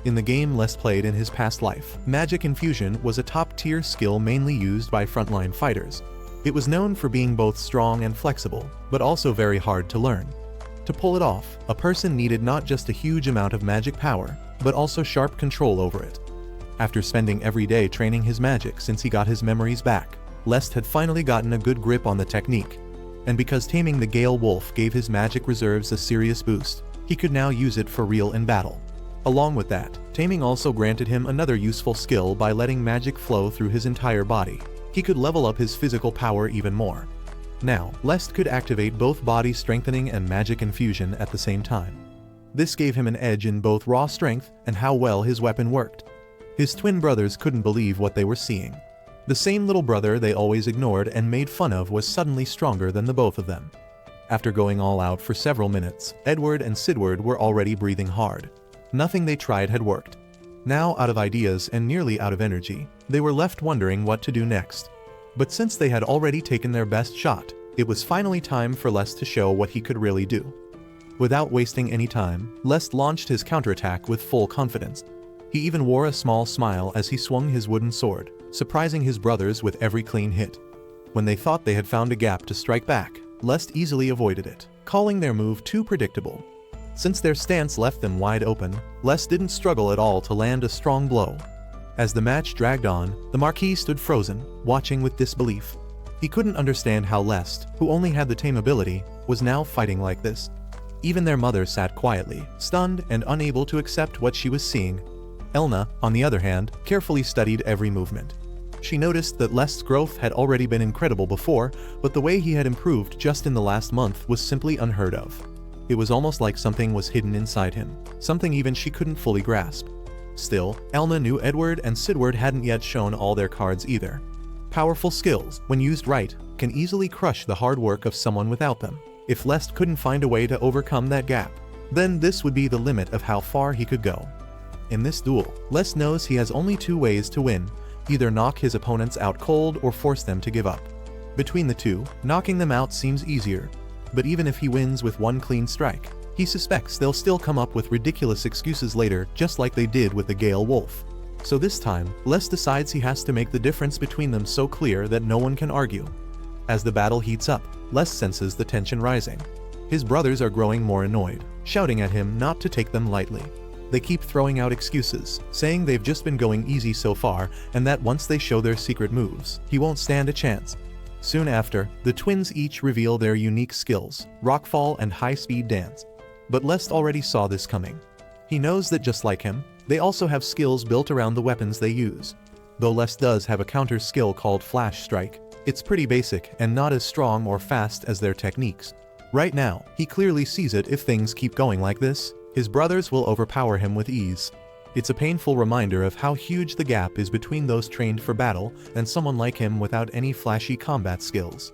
In the game Lest played in his past life, Magic Infusion was a top-tier skill mainly used by frontline fighters. It was known for being both strong and flexible, but also very hard to learn. To pull it off, a person needed not just a huge amount of magic power, but also sharp control over it. After spending every day training his magic since he got his memories back, Lest had finally gotten a good grip on the technique. And because taming the Gale Wolf gave his magic reserves a serious boost, he could now use it for real in battle. Along with that, taming also granted him another useful skill by letting magic flow through his entire body. He could level up his physical power even more. Now, Lest could activate both body strengthening and magic infusion at the same time. This gave him an edge in both raw strength and how well his weapon worked. His twin brothers couldn't believe what they were seeing. The same little brother they always ignored and made fun of was suddenly stronger than the both of them. After going all out for several minutes, Edward and Sidward were already breathing hard. Nothing they tried had worked. Now, out of ideas and nearly out of energy, they were left wondering what to do next. But since they had already taken their best shot, it was finally time for Lest to show what he could really do. Without wasting any time, Lest launched his counterattack with full confidence. He even wore a small smile as he swung his wooden sword, surprising his brothers with every clean hit. When they thought they had found a gap to strike back, Lest easily avoided it, calling their move too predictable. Since their stance left them wide open, Lest didn't struggle at all to land a strong blow. As the match dragged on, the Marquis stood frozen, watching with disbelief. He couldn't understand how Lest, who only had the tame ability, was now fighting like this. Even their mother sat quietly, stunned and unable to accept what she was seeing. Elna, on the other hand, carefully studied every movement. She noticed that Lest's growth had already been incredible before, but the way he had improved just in the last month was simply unheard of. It was almost like something was hidden inside him, something even she couldn't fully grasp. Still, Elna knew Edward and Sidward hadn't yet shown all their cards either. Powerful skills, when used right, can easily crush the hard work of someone without them. If Lest couldn't find a way to overcome that gap, then this would be the limit of how far he could go. In this duel, Lest knows he has only two ways to win: either knock his opponents out cold or force them to give up. Between the two, knocking them out seems easier, but even if he wins with one clean strike, he suspects they'll still come up with ridiculous excuses later, just like they did with the Gale Wolf. So this time, Lest decides he has to make the difference between them so clear that no one can argue. As the battle heats up, Lest senses the tension rising. His brothers are growing more annoyed, shouting at him not to take them lightly. They keep throwing out excuses, saying they've just been going easy so far and that once they show their secret moves, he won't stand a chance. Soon after, the twins each reveal their unique skills, rockfall and high-speed dance. But Lest already saw this coming. He knows that just like him, they also have skills built around the weapons they use. Though Lest does have a counter skill called Flash Strike, it's pretty basic and not as strong or fast as their techniques. Right now, he clearly sees it if things keep going like this, his brothers will overpower him with ease. It's a painful reminder of how huge the gap is between those trained for battle and someone like him without any flashy combat skills.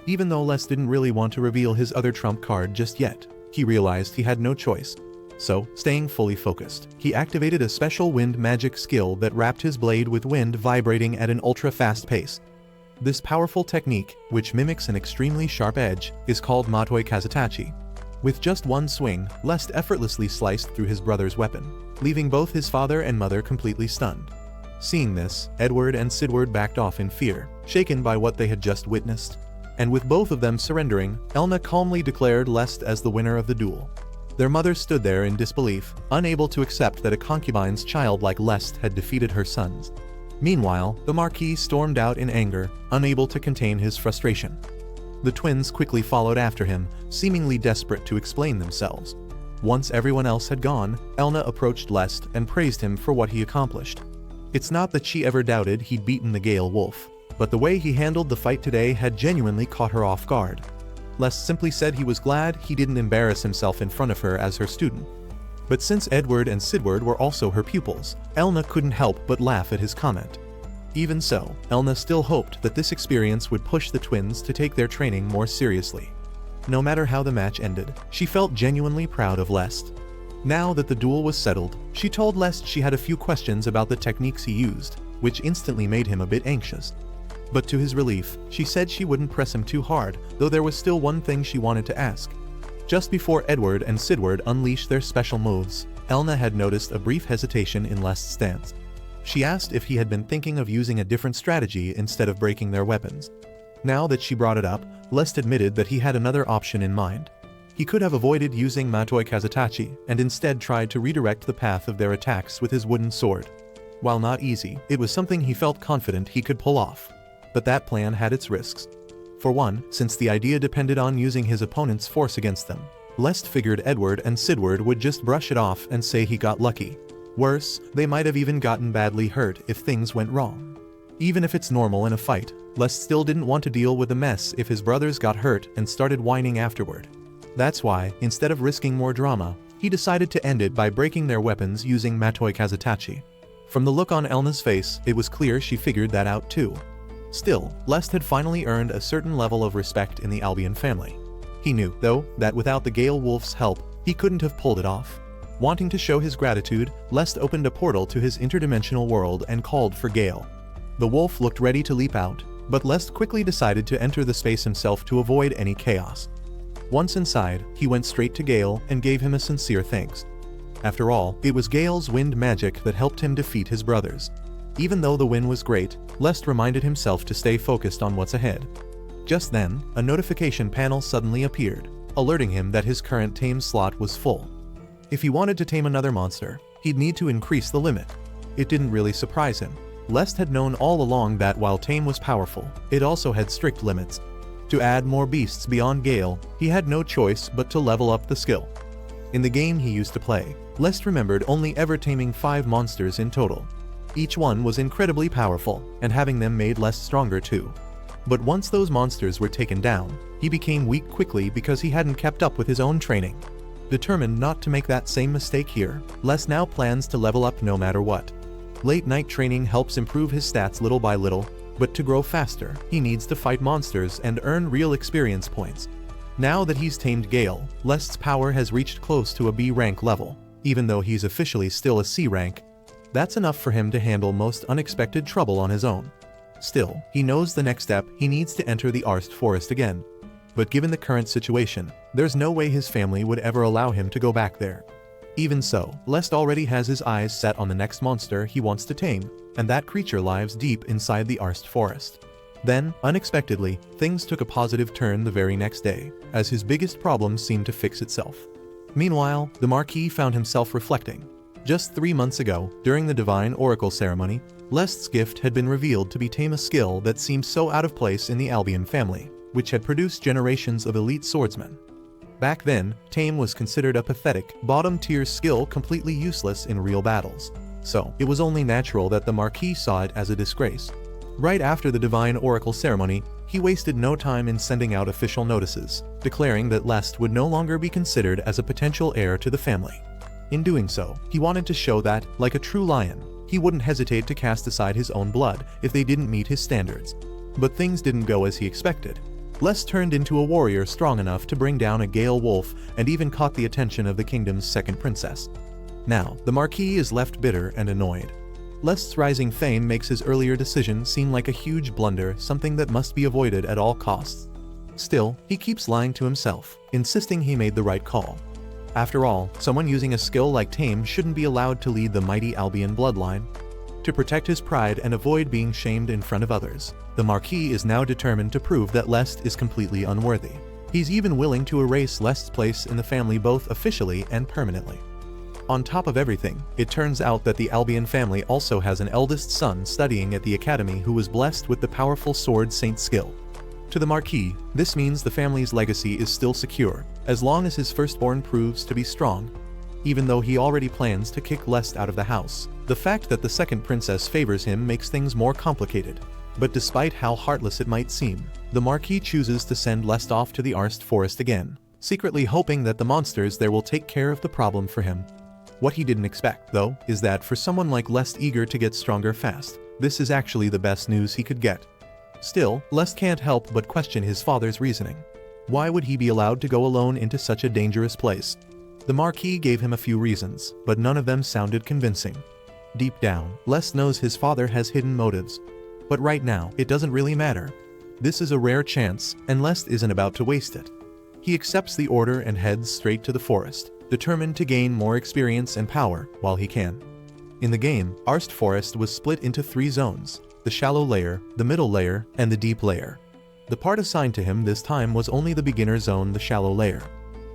Even though Lest didn't really want to reveal his other trump card just yet, he realized he had no choice. So, staying fully focused, he activated a special wind magic skill that wrapped his blade with wind vibrating at an ultra-fast pace. This powerful technique, which mimics an extremely sharp edge, is called Matoi Kazutachi. With just one swing, Lest effortlessly sliced through his brother's weapon, leaving both his father and mother completely stunned. Seeing this, Edward and Sidward backed off in fear, shaken by what they had just witnessed. And with both of them surrendering, Elna calmly declared Lest as the winner of the duel. Their mother stood there in disbelief, unable to accept that a concubine's child like Lest had defeated her sons. Meanwhile, the Marquis stormed out in anger, unable to contain his frustration. The twins quickly followed after him, seemingly desperate to explain themselves. Once everyone else had gone, Elna approached Lest and praised him for what he accomplished. It's not that she ever doubted he'd beaten the Gale Wolf, but the way he handled the fight today had genuinely caught her off guard. Lest simply said he was glad he didn't embarrass himself in front of her as her student. But since Edward and Sidward were also her pupils, Elna couldn't help but laugh at his comment. Even so, Elna still hoped that this experience would push the twins to take their training more seriously. No matter how the match ended, she felt genuinely proud of Lest. Now that the duel was settled, she told Lest she had a few questions about the techniques he used, which instantly made him a bit anxious. But to his relief, she said she wouldn't press him too hard, though there was still one thing she wanted to ask. Just before Edward and Sidward unleashed their special moves, Elna had noticed a brief hesitation in Lest's stance. She asked if he had been thinking of using a different strategy instead of breaking their weapons. Now that she brought it up, Lest admitted that he had another option in mind. He could have avoided using Matoi Kazutachi and instead tried to redirect the path of their attacks with his wooden sword. While not easy, it was something he felt confident he could pull off. But that plan had its risks. For one, since the idea depended on using his opponent's force against them, Lest figured Edward and Sidward would just brush it off and say he got lucky. Worse, they might have even gotten badly hurt if things went wrong. Even if it's normal in a fight, Lest still didn't want to deal with the mess if his brothers got hurt and started whining afterward. That's why, instead of risking more drama, he decided to end it by breaking their weapons using Matoi Kazutachi. From the look on Elna's face, it was clear she figured that out too. Still, Lest had finally earned a certain level of respect in the Albion family. He knew, though, that without the Gale Wolf's help, he couldn't have pulled it off. Wanting to show his gratitude, Lest opened a portal to his interdimensional world and called for Gale. The wolf looked ready to leap out, but Lest quickly decided to enter the space himself to avoid any chaos. Once inside, he went straight to Gale and gave him a sincere thanks. After all, it was Gale's wind magic that helped him defeat his brothers. Even though the win was great, Lest reminded himself to stay focused on what's ahead. Just then, a notification panel suddenly appeared, alerting him that his current tame slot was full. If he wanted to tame another monster, he'd need to increase the limit. It didn't really surprise him. Lest had known all along that while tame was powerful, it also had strict limits. To add more beasts beyond Gale, he had no choice but to level up the skill. In the game he used to play, Lest remembered only ever taming 5 monsters in total. Each one was incredibly powerful, and having them made Lest stronger too. But once those monsters were taken down, he became weak quickly because he hadn't kept up with his own training. Determined not to make that same mistake here, Lest now plans to level up no matter what. Late night training helps improve his stats little by little, but to grow faster, he needs to fight monsters and earn real experience points. Now that he's tamed Gale, Lest's power has reached close to a B rank level. Even though he's officially still a C rank, that's enough for him to handle most unexpected trouble on his own. Still, he knows the next step, he needs to enter the Arst Forest again. But given the current situation, there's no way his family would ever allow him to go back there. Even so, Lest already has his eyes set on the next monster he wants to tame, and that creature lives deep inside the Arst Forest. Then, unexpectedly, things took a positive turn the very next day, as his biggest problem seemed to fix itself. Meanwhile, the Marquis found himself reflecting. Just 3 months ago, during the Divine Oracle ceremony, Lest's gift had been revealed to be tame, a skill that seemed so out of place in the Albion family, which had produced generations of elite swordsmen. Back then, tame was considered a pathetic, bottom-tier skill completely useless in real battles. So, it was only natural that the Marquis saw it as a disgrace. Right after the Divine Oracle ceremony, he wasted no time in sending out official notices, declaring that Lest would no longer be considered as a potential heir to the family. In doing so, he wanted to show that, like a true lion, he wouldn't hesitate to cast aside his own blood if they didn't meet his standards. But things didn't go as he expected. Lest turned into a warrior strong enough to bring down a Gale wolf and even caught the attention of the kingdom's second princess. Now, the Marquis is left bitter and annoyed. Lest's rising fame makes his earlier decision seem like a huge blunder, something that must be avoided at all costs. Still, he keeps lying to himself, insisting he made the right call. After all, someone using a skill like Tame shouldn't be allowed to lead the mighty Albion bloodline. To protect his pride and avoid being shamed in front of others, the Marquis is now determined to prove that Lest is completely unworthy. He's even willing to erase Lest's place in the family both officially and permanently. On top of everything, it turns out that the Albion family also has an eldest son studying at the academy who was blessed with the powerful Sword Saint skill. To the Marquis, this means the family's legacy is still secure, as long as his firstborn proves to be strong. Even though he already plans to kick Lest out of the house, the fact that the second princess favors him makes things more complicated. But despite how heartless it might seem, the Marquis chooses to send Lest off to the Arst Forest again, secretly hoping that the monsters there will take care of the problem for him. What he didn't expect, though, is that for someone like Lest eager to get stronger fast, this is actually the best news he could get. Still, Lest can't help but question his father's reasoning. Why would he be allowed to go alone into such a dangerous place? The Marquis gave him a few reasons, but none of them sounded convincing. Deep down, Lest knows his father has hidden motives. But right now, it doesn't really matter. This is a rare chance, and Lest isn't about to waste it. He accepts the order and heads straight to the forest, determined to gain more experience and power while he can. In the game, Arst Forest was split into 3 zones: the shallow layer, the middle layer, and the deep layer. The part assigned to him this time was only the beginner zone, the shallow layer.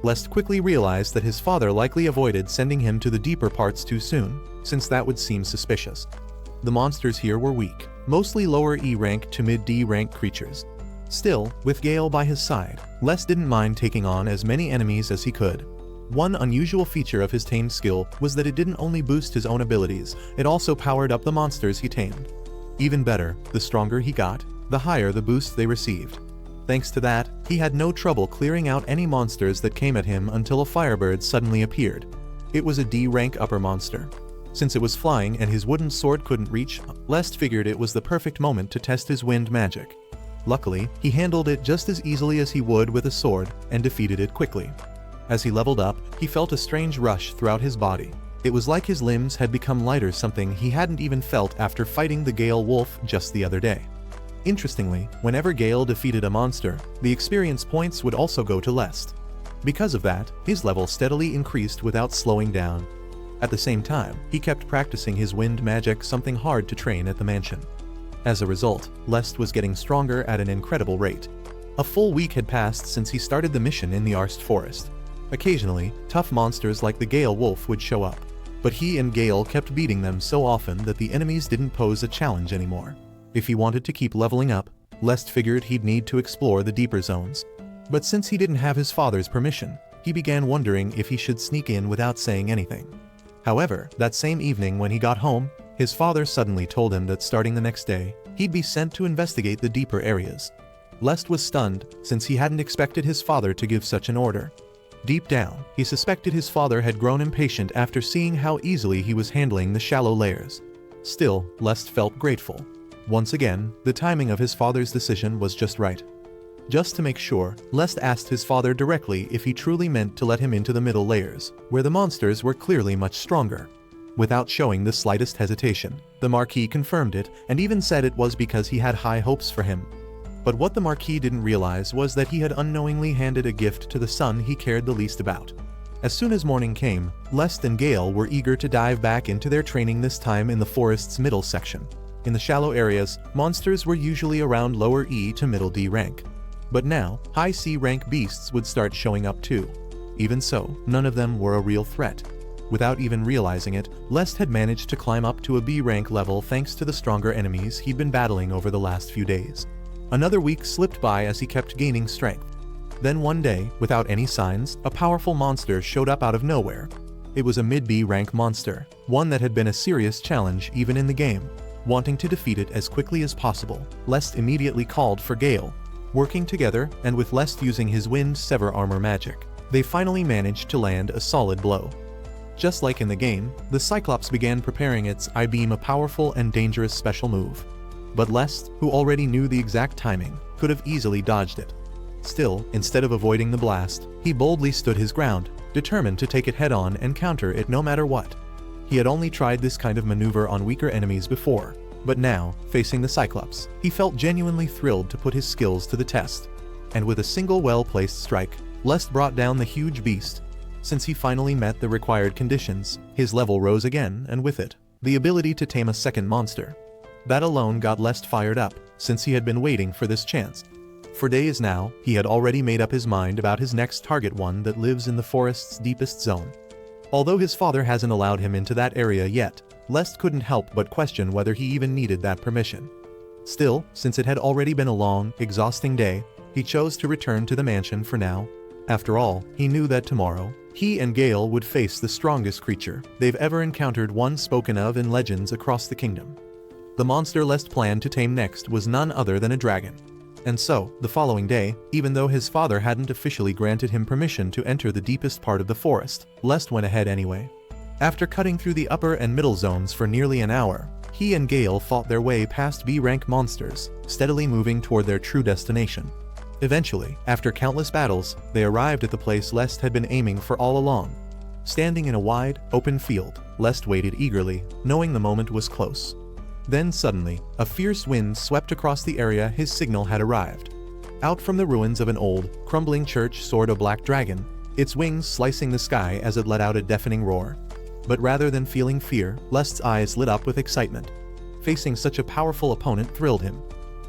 Lest quickly realized that his father likely avoided sending him to the deeper parts too soon, since that would seem suspicious. The monsters here were weak, mostly lower E rank to mid D rank creatures. Still, with Gale by his side, Lest didn't mind taking on as many enemies as he could. One unusual feature of his tamed skill was that it didn't only boost his own abilities, it also powered up the monsters he tamed. Even better, the stronger he got, the higher the boosts they received. Thanks to that, he had no trouble clearing out any monsters that came at him until a firebird suddenly appeared. It was a D rank upper monster. Since it was flying and his wooden sword couldn't reach, Lest figured it was the perfect moment to test his wind magic. Luckily, he handled it just as easily as he would with a sword, and defeated it quickly. As he leveled up, he felt a strange rush throughout his body. It was like his limbs had become lighter, something he hadn't even felt after fighting the Gale wolf just the other day. Interestingly, whenever Gale defeated a monster, the experience points would also go to Lest. Because of that, his level steadily increased without slowing down. At the same time, he kept practicing his wind magic, something hard to train at the mansion. As a result, Lest was getting stronger at an incredible rate. A full week had passed since he started the mission in the Arst Forest. Occasionally, tough monsters like the Gale wolf would show up, but he and Gale kept beating them so often that the enemies didn't pose a challenge anymore. If he wanted to keep leveling up, Lest figured he'd need to explore the deeper zones. But since he didn't have his father's permission, he began wondering if he should sneak in without saying anything. However, that same evening when he got home, his father suddenly told him that starting the next day, he'd be sent to investigate the deeper areas. Lest was stunned, since he hadn't expected his father to give such an order. Deep down, he suspected his father had grown impatient after seeing how easily he was handling the shallow layers. Still, Lest felt grateful. Once again, the timing of his father's decision was just right. Just to make sure, Lest asked his father directly if he truly meant to let him into the middle layers, where the monsters were clearly much stronger. Without showing the slightest hesitation, the Marquis confirmed it and even said it was because he had high hopes for him. But what the Marquis didn't realize was that he had unknowingly handed a gift to the son he cared the least about. As soon as morning came, Lest and Gale were eager to dive back into their training, this time in the forest's middle section. In the shallow areas, monsters were usually around lower E to middle D rank. But now, high C rank beasts would start showing up too. Even so, none of them were a real threat. Without even realizing it, Lest had managed to climb up to a B rank level thanks to the stronger enemies he'd been battling over the last few days. Another week slipped by as he kept gaining strength. Then one day, without any signs, a powerful monster showed up out of nowhere. It was a mid-B rank monster, one that had been a serious challenge even in the game. Wanting to defeat it as quickly as possible, Lest immediately called for Gale. Working together, and with Lest using his Wind Sever armor magic, they finally managed to land a solid blow. Just like in the game, the Cyclops began preparing its I-Beam, a powerful and dangerous special move. But Lest, who already knew the exact timing, could have easily dodged it. Still, instead of avoiding the blast, he boldly stood his ground, determined to take it head-on and counter it no matter what. He had only tried this kind of maneuver on weaker enemies before, but now, facing the Cyclops, he felt genuinely thrilled to put his skills to the test. And with a single well-placed strike, Lest brought down the huge beast. Since he finally met the required conditions, his level rose again, and with it, the ability to tame a second monster. That alone got Lest fired up, since he had been waiting for this chance. For days now, he had already made up his mind about his next target, one that lives in the forest's deepest zone. Although his father hasn't allowed him into that area yet, Lest couldn't help but question whether he even needed that permission. Still, since it had already been a long, exhausting day, he chose to return to the mansion for now. After all, he knew that tomorrow, he and Gale would face the strongest creature they've ever encountered, one spoken of in legends across the kingdom. The monster Lest planned to tame next was none other than a dragon. And so, the following day, even though his father hadn't officially granted him permission to enter the deepest part of the forest, Lest went ahead anyway. After cutting through the upper and middle zones for nearly an hour, he and Gale fought their way past B-rank monsters, steadily moving toward their true destination. Eventually, after countless battles, they arrived at the place Lest had been aiming for all along. Standing in a wide, open field, Lest waited eagerly, knowing the moment was close. Then suddenly, a fierce wind swept across the area his signal had arrived. Out from the ruins of an old, crumbling church soared a black dragon, its wings slicing the sky as it let out a deafening roar. But rather than feeling fear, Lest's eyes lit up with excitement. Facing such a powerful opponent thrilled him.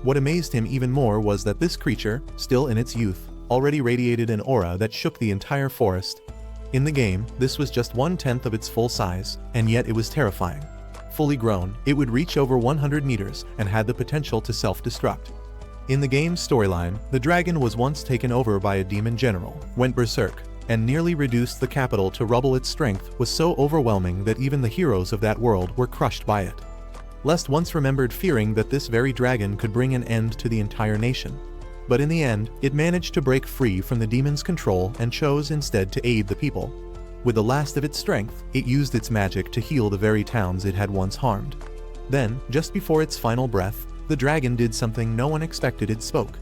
What amazed him even more was that this creature, still in its youth, already radiated an aura that shook the entire forest. In the game, this was just 1/10 of its full size, and yet it was terrifying. Fully grown, it would reach over 100 meters and had the potential to self-destruct. In the game's storyline, the dragon was once taken over by a demon general, went berserk, and nearly reduced the capital to rubble. Its strength was so overwhelming that even the heroes of that world were crushed by it. Lest once remembered fearing that this very dragon could bring an end to the entire nation. But in the end, it managed to break free from the demon's control and chose instead to aid the people. With the last of its strength, it used its magic to heal the very towns it had once harmed. Then, just before its final breath, the dragon did something no one expected. It spoke.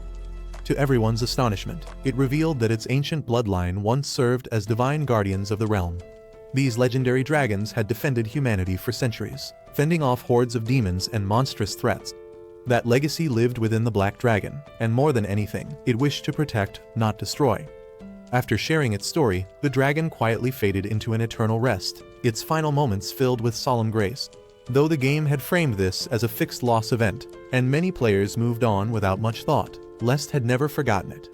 To everyone's astonishment, it revealed that its ancient bloodline once served as divine guardians of the realm. These legendary dragons had defended humanity for centuries, fending off hordes of demons and monstrous threats. That legacy lived within the Black Dragon, and more than anything, it wished to protect, not destroy. After sharing its story, the dragon quietly faded into an eternal rest, its final moments filled with solemn grace. Though the game had framed this as a fixed loss event, and many players moved on without much thought, Lest had never forgotten it.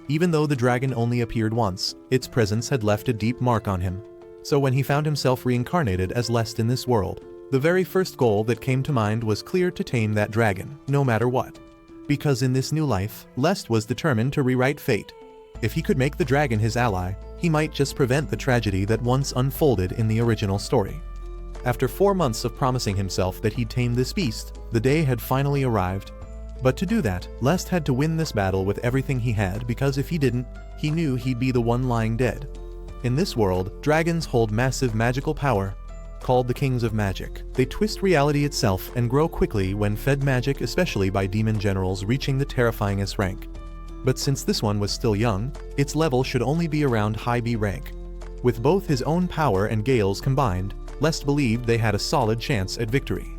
Even though the dragon only appeared once, its presence had left a deep mark on him. So when he found himself reincarnated as Lest in this world, the very first goal that came to mind was clear: to tame that dragon, no matter what. because in this new life, Lest was determined to rewrite fate. If he could make the dragon his ally, he might just prevent the tragedy that once unfolded in the original story. After 4 months of promising himself that he'd tame this beast, the day had finally arrived. But to do that, Lest had to win this battle with everything he had, because if he didn't, he knew he'd be the one lying dead. In this world, dragons hold massive magical power, called the Kings of Magic. They twist reality itself and grow quickly when fed magic, especially by demon generals reaching the terrifyingest rank. But since this one was still young, its level should only be around high B rank. With both his own power and Gale's combined, Lest believed they had a solid chance at victory.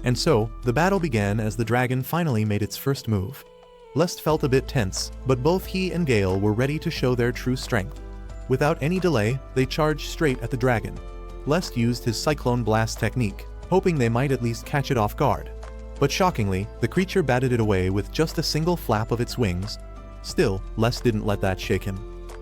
And so, the battle began as the dragon finally made its first move. Lest felt a bit tense, but both he and Gale were ready to show their true strength. Without any delay, they charged straight at the dragon. Lest used his Cyclone Blast technique, hoping they might at least catch it off guard. But shockingly, the creature batted it away with just a single flap of its wings. Still, Lest didn't let that shake him.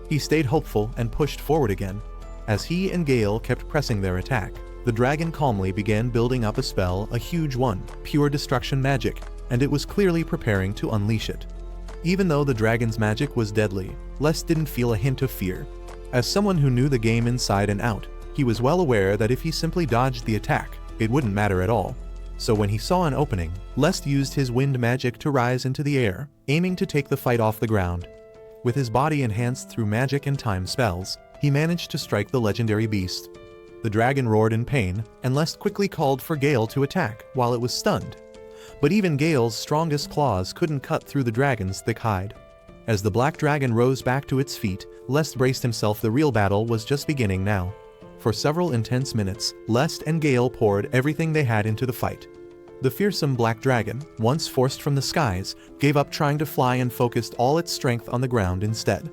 He stayed hopeful and pushed forward again. As he and Gale kept pressing their attack, the dragon calmly began building up a spell, a huge one, pure destruction magic, and it was clearly preparing to unleash it. Even though the dragon's magic was deadly, Lest didn't feel a hint of fear. As someone who knew the game inside and out, he was well aware that if he simply dodged the attack, it wouldn't matter at all. So when he saw an opening, Lest used his wind magic to rise into the air, aiming to take the fight off the ground. With his body enhanced through magic and time spells, he managed to strike the legendary beast. The dragon roared in pain, and Lest quickly called for Gale to attack while it was stunned. But even Gale's strongest claws couldn't cut through the dragon's thick hide. As the black dragon rose back to its feet, Lest braced himself. The real battle was just beginning now. For several intense minutes, Lest and Gale poured everything they had into the fight. The fearsome black dragon, once forced from the skies, gave up trying to fly and focused all its strength on the ground instead.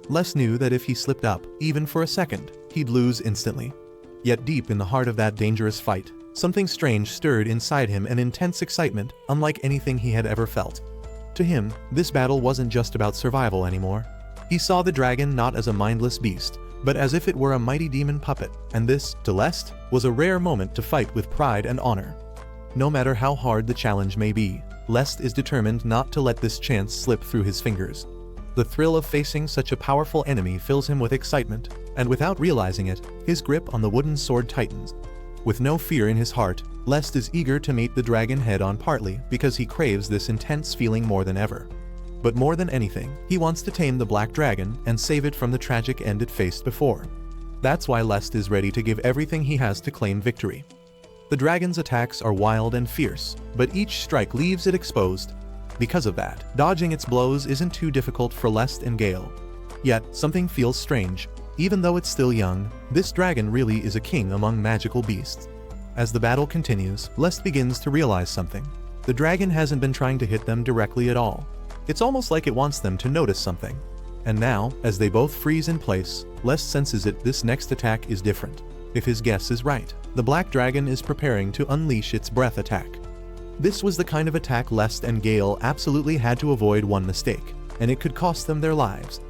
Lest knew that if he slipped up, even for a second, he'd lose instantly. Yet deep in the heart of that dangerous fight, something strange stirred inside him, an intense excitement unlike anything he had ever felt. To him, this battle wasn't just about survival anymore. He saw the dragon not as a mindless beast, but as if it were a mighty demon puppet, and this, to Lest, was a rare moment to fight with pride and honor. No matter how hard the challenge may be, Lest is determined not to let this chance slip through his fingers. The thrill of facing such a powerful enemy fills him with excitement, and without realizing it, his grip on the wooden sword tightens. With no fear in his heart, Lest is eager to meet the dragon head-on, partly because he craves this intense feeling more than ever. But more than anything, he wants to tame the black dragon and save it from the tragic end it faced before. That's why Lest is ready to give everything he has to claim victory. The dragon's attacks are wild and fierce, but each strike leaves it exposed. Because of that, dodging its blows isn't too difficult for Lest and Gale. Yet, something feels strange. Even though it's still young, this dragon really is a king among magical beasts. As the battle continues, Lest begins to realize something. The dragon hasn't been trying to hit them directly at all. It's almost like it wants them to notice something. And now, as they both freeze in place, Lest senses it. This next attack is different. If his guess is right, the black dragon is preparing to unleash its breath attack. This was the kind of attack Lest and Gale absolutely had to avoid. One mistake, and it could cost them their lives.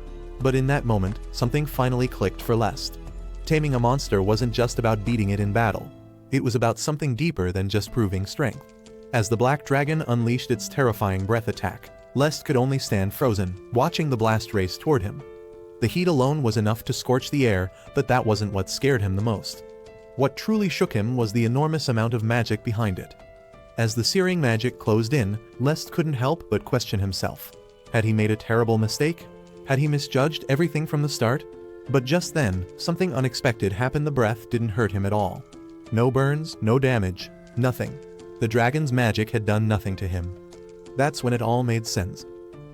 But in that moment, something finally clicked for Lest. Taming a monster wasn't just about beating it in battle. It was about something deeper than just proving strength. As the black dragon unleashed its terrifying breath attack, Lest could only stand frozen, watching the blast race toward him. The heat alone was enough to scorch the air, but that wasn't what scared him the most. What truly shook him was the enormous amount of magic behind it. As the searing magic closed in, Lest couldn't help but question himself. Had he made a terrible mistake? Had he misjudged everything from the start? But just then, something unexpected happened. The breath didn't hurt him at all. No burns, no damage, nothing. The dragon's magic had done nothing to him. That's when it all made sense.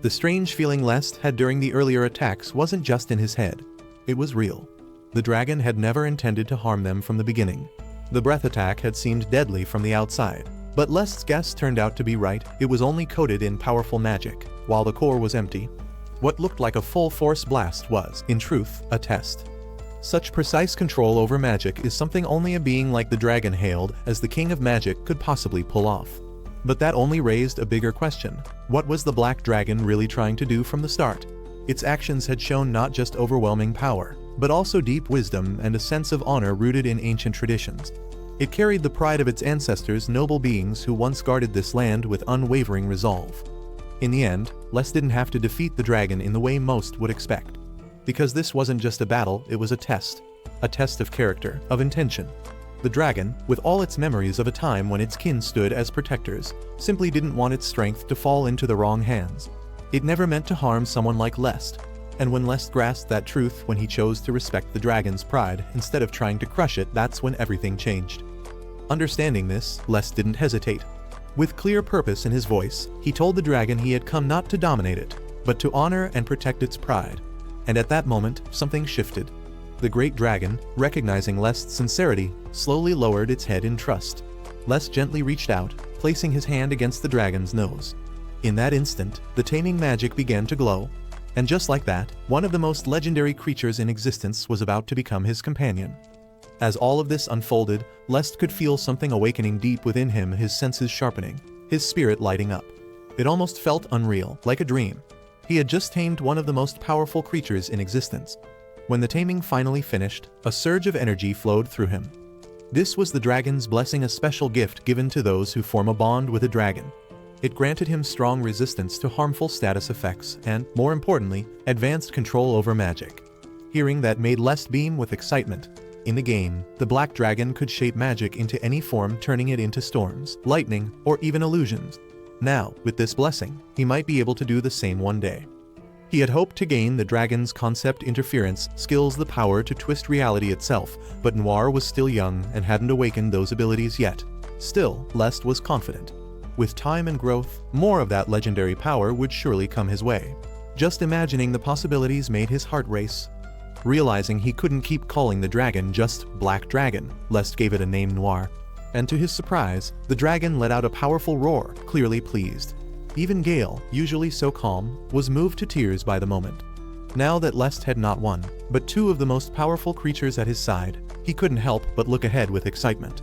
The strange feeling Lest had during the earlier attacks wasn't just in his head. It was real. The dragon had never intended to harm them from the beginning. The breath attack had seemed deadly from the outside, but Lest's guess turned out to be right. It was only coated in powerful magic, while the core was empty. What looked like a full-force blast was, in truth, a test. Such precise control over magic is something only a being like the dragon hailed as the king of magic could possibly pull off. But that only raised a bigger question. What was the black dragon really trying to do from the start? Its actions had shown not just overwhelming power, but also deep wisdom and a sense of honor rooted in ancient traditions. It carried the pride of its ancestors, noble beings who once guarded this land with unwavering resolve. In the end, Lest didn't have to defeat the dragon in the way most would expect. Because this wasn't just a battle, it was a test. A test of character, of intention. The dragon, with all its memories of a time when its kin stood as protectors, simply didn't want its strength to fall into the wrong hands. It never meant to harm someone like Lest. And when Lest grasped that truth when he chose to respect the dragon's pride instead of trying to crush it, that's when everything changed. Understanding this, Lest didn't hesitate. With clear purpose in his voice, he told the dragon he had come not to dominate it, but to honor and protect its pride. And at that moment, something shifted. The great dragon, recognizing Lest's sincerity, slowly lowered its head in trust. Lest gently reached out, placing his hand against the dragon's nose. In that instant, the taming magic began to glow. And just like that, one of the most legendary creatures in existence was about to become his companion. As all of this unfolded, Lest could feel something awakening deep within him, his senses sharpening, his spirit lighting up. It almost felt unreal, like a dream. He had just tamed one of the most powerful creatures in existence. When the taming finally finished, a surge of energy flowed through him. This was the dragon's blessing, a special gift given to those who form a bond with a dragon. It granted him strong resistance to harmful status effects and, more importantly, advanced control over magic. Hearing that made Lest beam with excitement. In the game, the black dragon could shape magic into any form, turning it into storms, lightning, or even illusions. Now, with this blessing, he might be able to do the same one day. He had hoped to gain the dragon's concept interference skills, the power to twist reality itself, but Noir was still young and hadn't awakened those abilities yet. Still, Lest was confident. With time and growth, more of that legendary power would surely come his way. Just imagining the possibilities made his heart race. Realizing he couldn't keep calling the dragon just Black Dragon, Lest gave it a name, Noir. And to his surprise, the dragon let out a powerful roar, clearly pleased. Even Gale, usually so calm, was moved to tears by the moment. Now that Lest had not one, but two of the most powerful creatures at his side, he couldn't help but look ahead with excitement.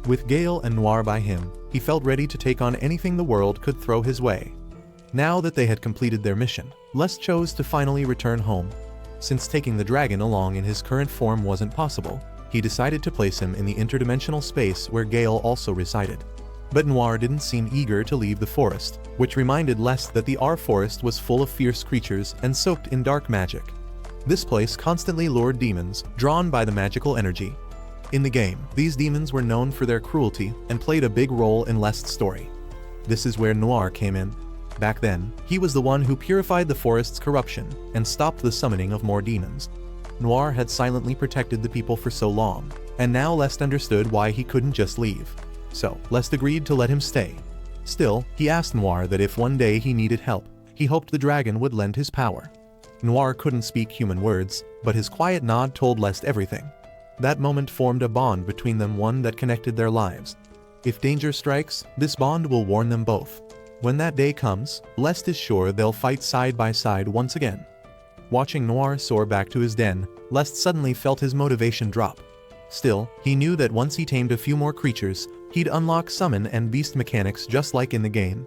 With Gale and Noir by him, he felt ready to take on anything the world could throw his way. Now that they had completed their mission, Lest chose to finally return home. Since taking the dragon along in his current form wasn't possible, he decided to place him in the interdimensional space where Gale also resided. But Noir didn't seem eager to leave the forest, which reminded Lest that the R forest was full of fierce creatures and soaked in dark magic. This place constantly lured demons, drawn by the magical energy. In the game, these demons were known for their cruelty and played a big role in Lest's story. This is where Noir came in. Back then, he was the one who purified the forest's corruption and stopped the summoning of more demons. Noir had silently protected the people for so long, and now Lest understood why he couldn't just leave. So, Lest agreed to let him stay. Still, he asked Noir that if one day he needed help, he hoped the dragon would lend his power. Noir couldn't speak human words, but his quiet nod told Lest everything. That moment formed a bond between them, one that connected their lives. If danger strikes, this bond will warn them both. When that day comes, Lest is sure they'll fight side by side once again. Watching Noir soar back to his den, Lest suddenly felt his motivation drop. Still, he knew that once he tamed a few more creatures, he'd unlock summon and beast mechanics just like in the game.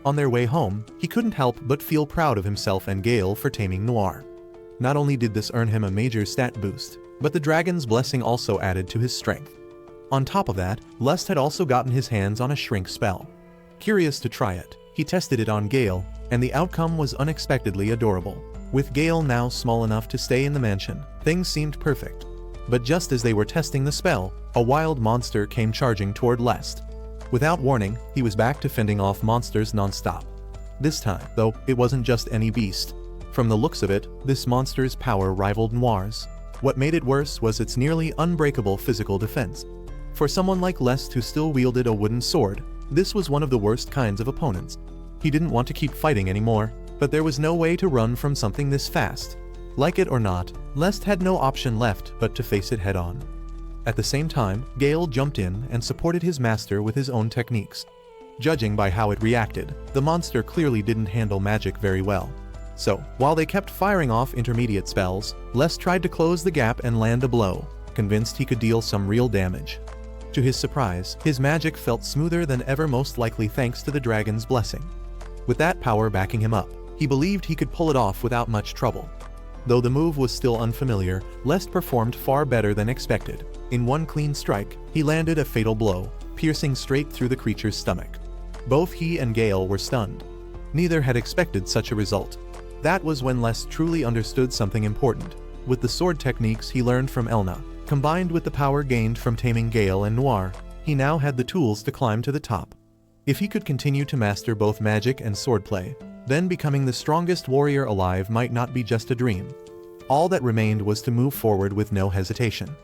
On their way home, he couldn't help but feel proud of himself and Gale for taming Noir. Not only did this earn him a major stat boost, but the dragon's blessing also added to his strength. On top of that, Lest had also gotten his hands on a shrink spell. Curious to try it, he tested it on Gale, and the outcome was unexpectedly adorable. With Gale now small enough to stay in the mansion, things seemed perfect. But just as they were testing the spell, a wild monster came charging toward Lest. Without warning, he was back to fending off monsters non-stop. This time, though, it wasn't just any beast. From the looks of it, this monster's power rivaled Noir's. What made it worse was its nearly unbreakable physical defense. For someone like Lest who still wielded a wooden sword, this was one of the worst kinds of opponents. He didn't want to keep fighting anymore, but there was no way to run from something this fast. Like it or not, Lest had no option left but to face it head-on. At the same time, Gale jumped in and supported his master with his own techniques. Judging by how it reacted, the monster clearly didn't handle magic very well. So, while they kept firing off intermediate spells, Lest tried to close the gap and land a blow, convinced he could deal some real damage. To his surprise, his magic felt smoother than ever, most likely thanks to the dragon's blessing. With that power backing him up, he believed he could pull it off without much trouble. Though the move was still unfamiliar, Lest performed far better than expected. In one clean strike, he landed a fatal blow, piercing straight through the creature's stomach. Both he and Gale were stunned. Neither had expected such a result. That was when Les truly understood something important. With the sword techniques he learned from Elna, combined with the power gained from taming Gale and Noir, he now had the tools to climb to the top. If he could continue to master both magic and swordplay, then becoming the strongest warrior alive might not be just a dream. All that remained was to move forward with no hesitation.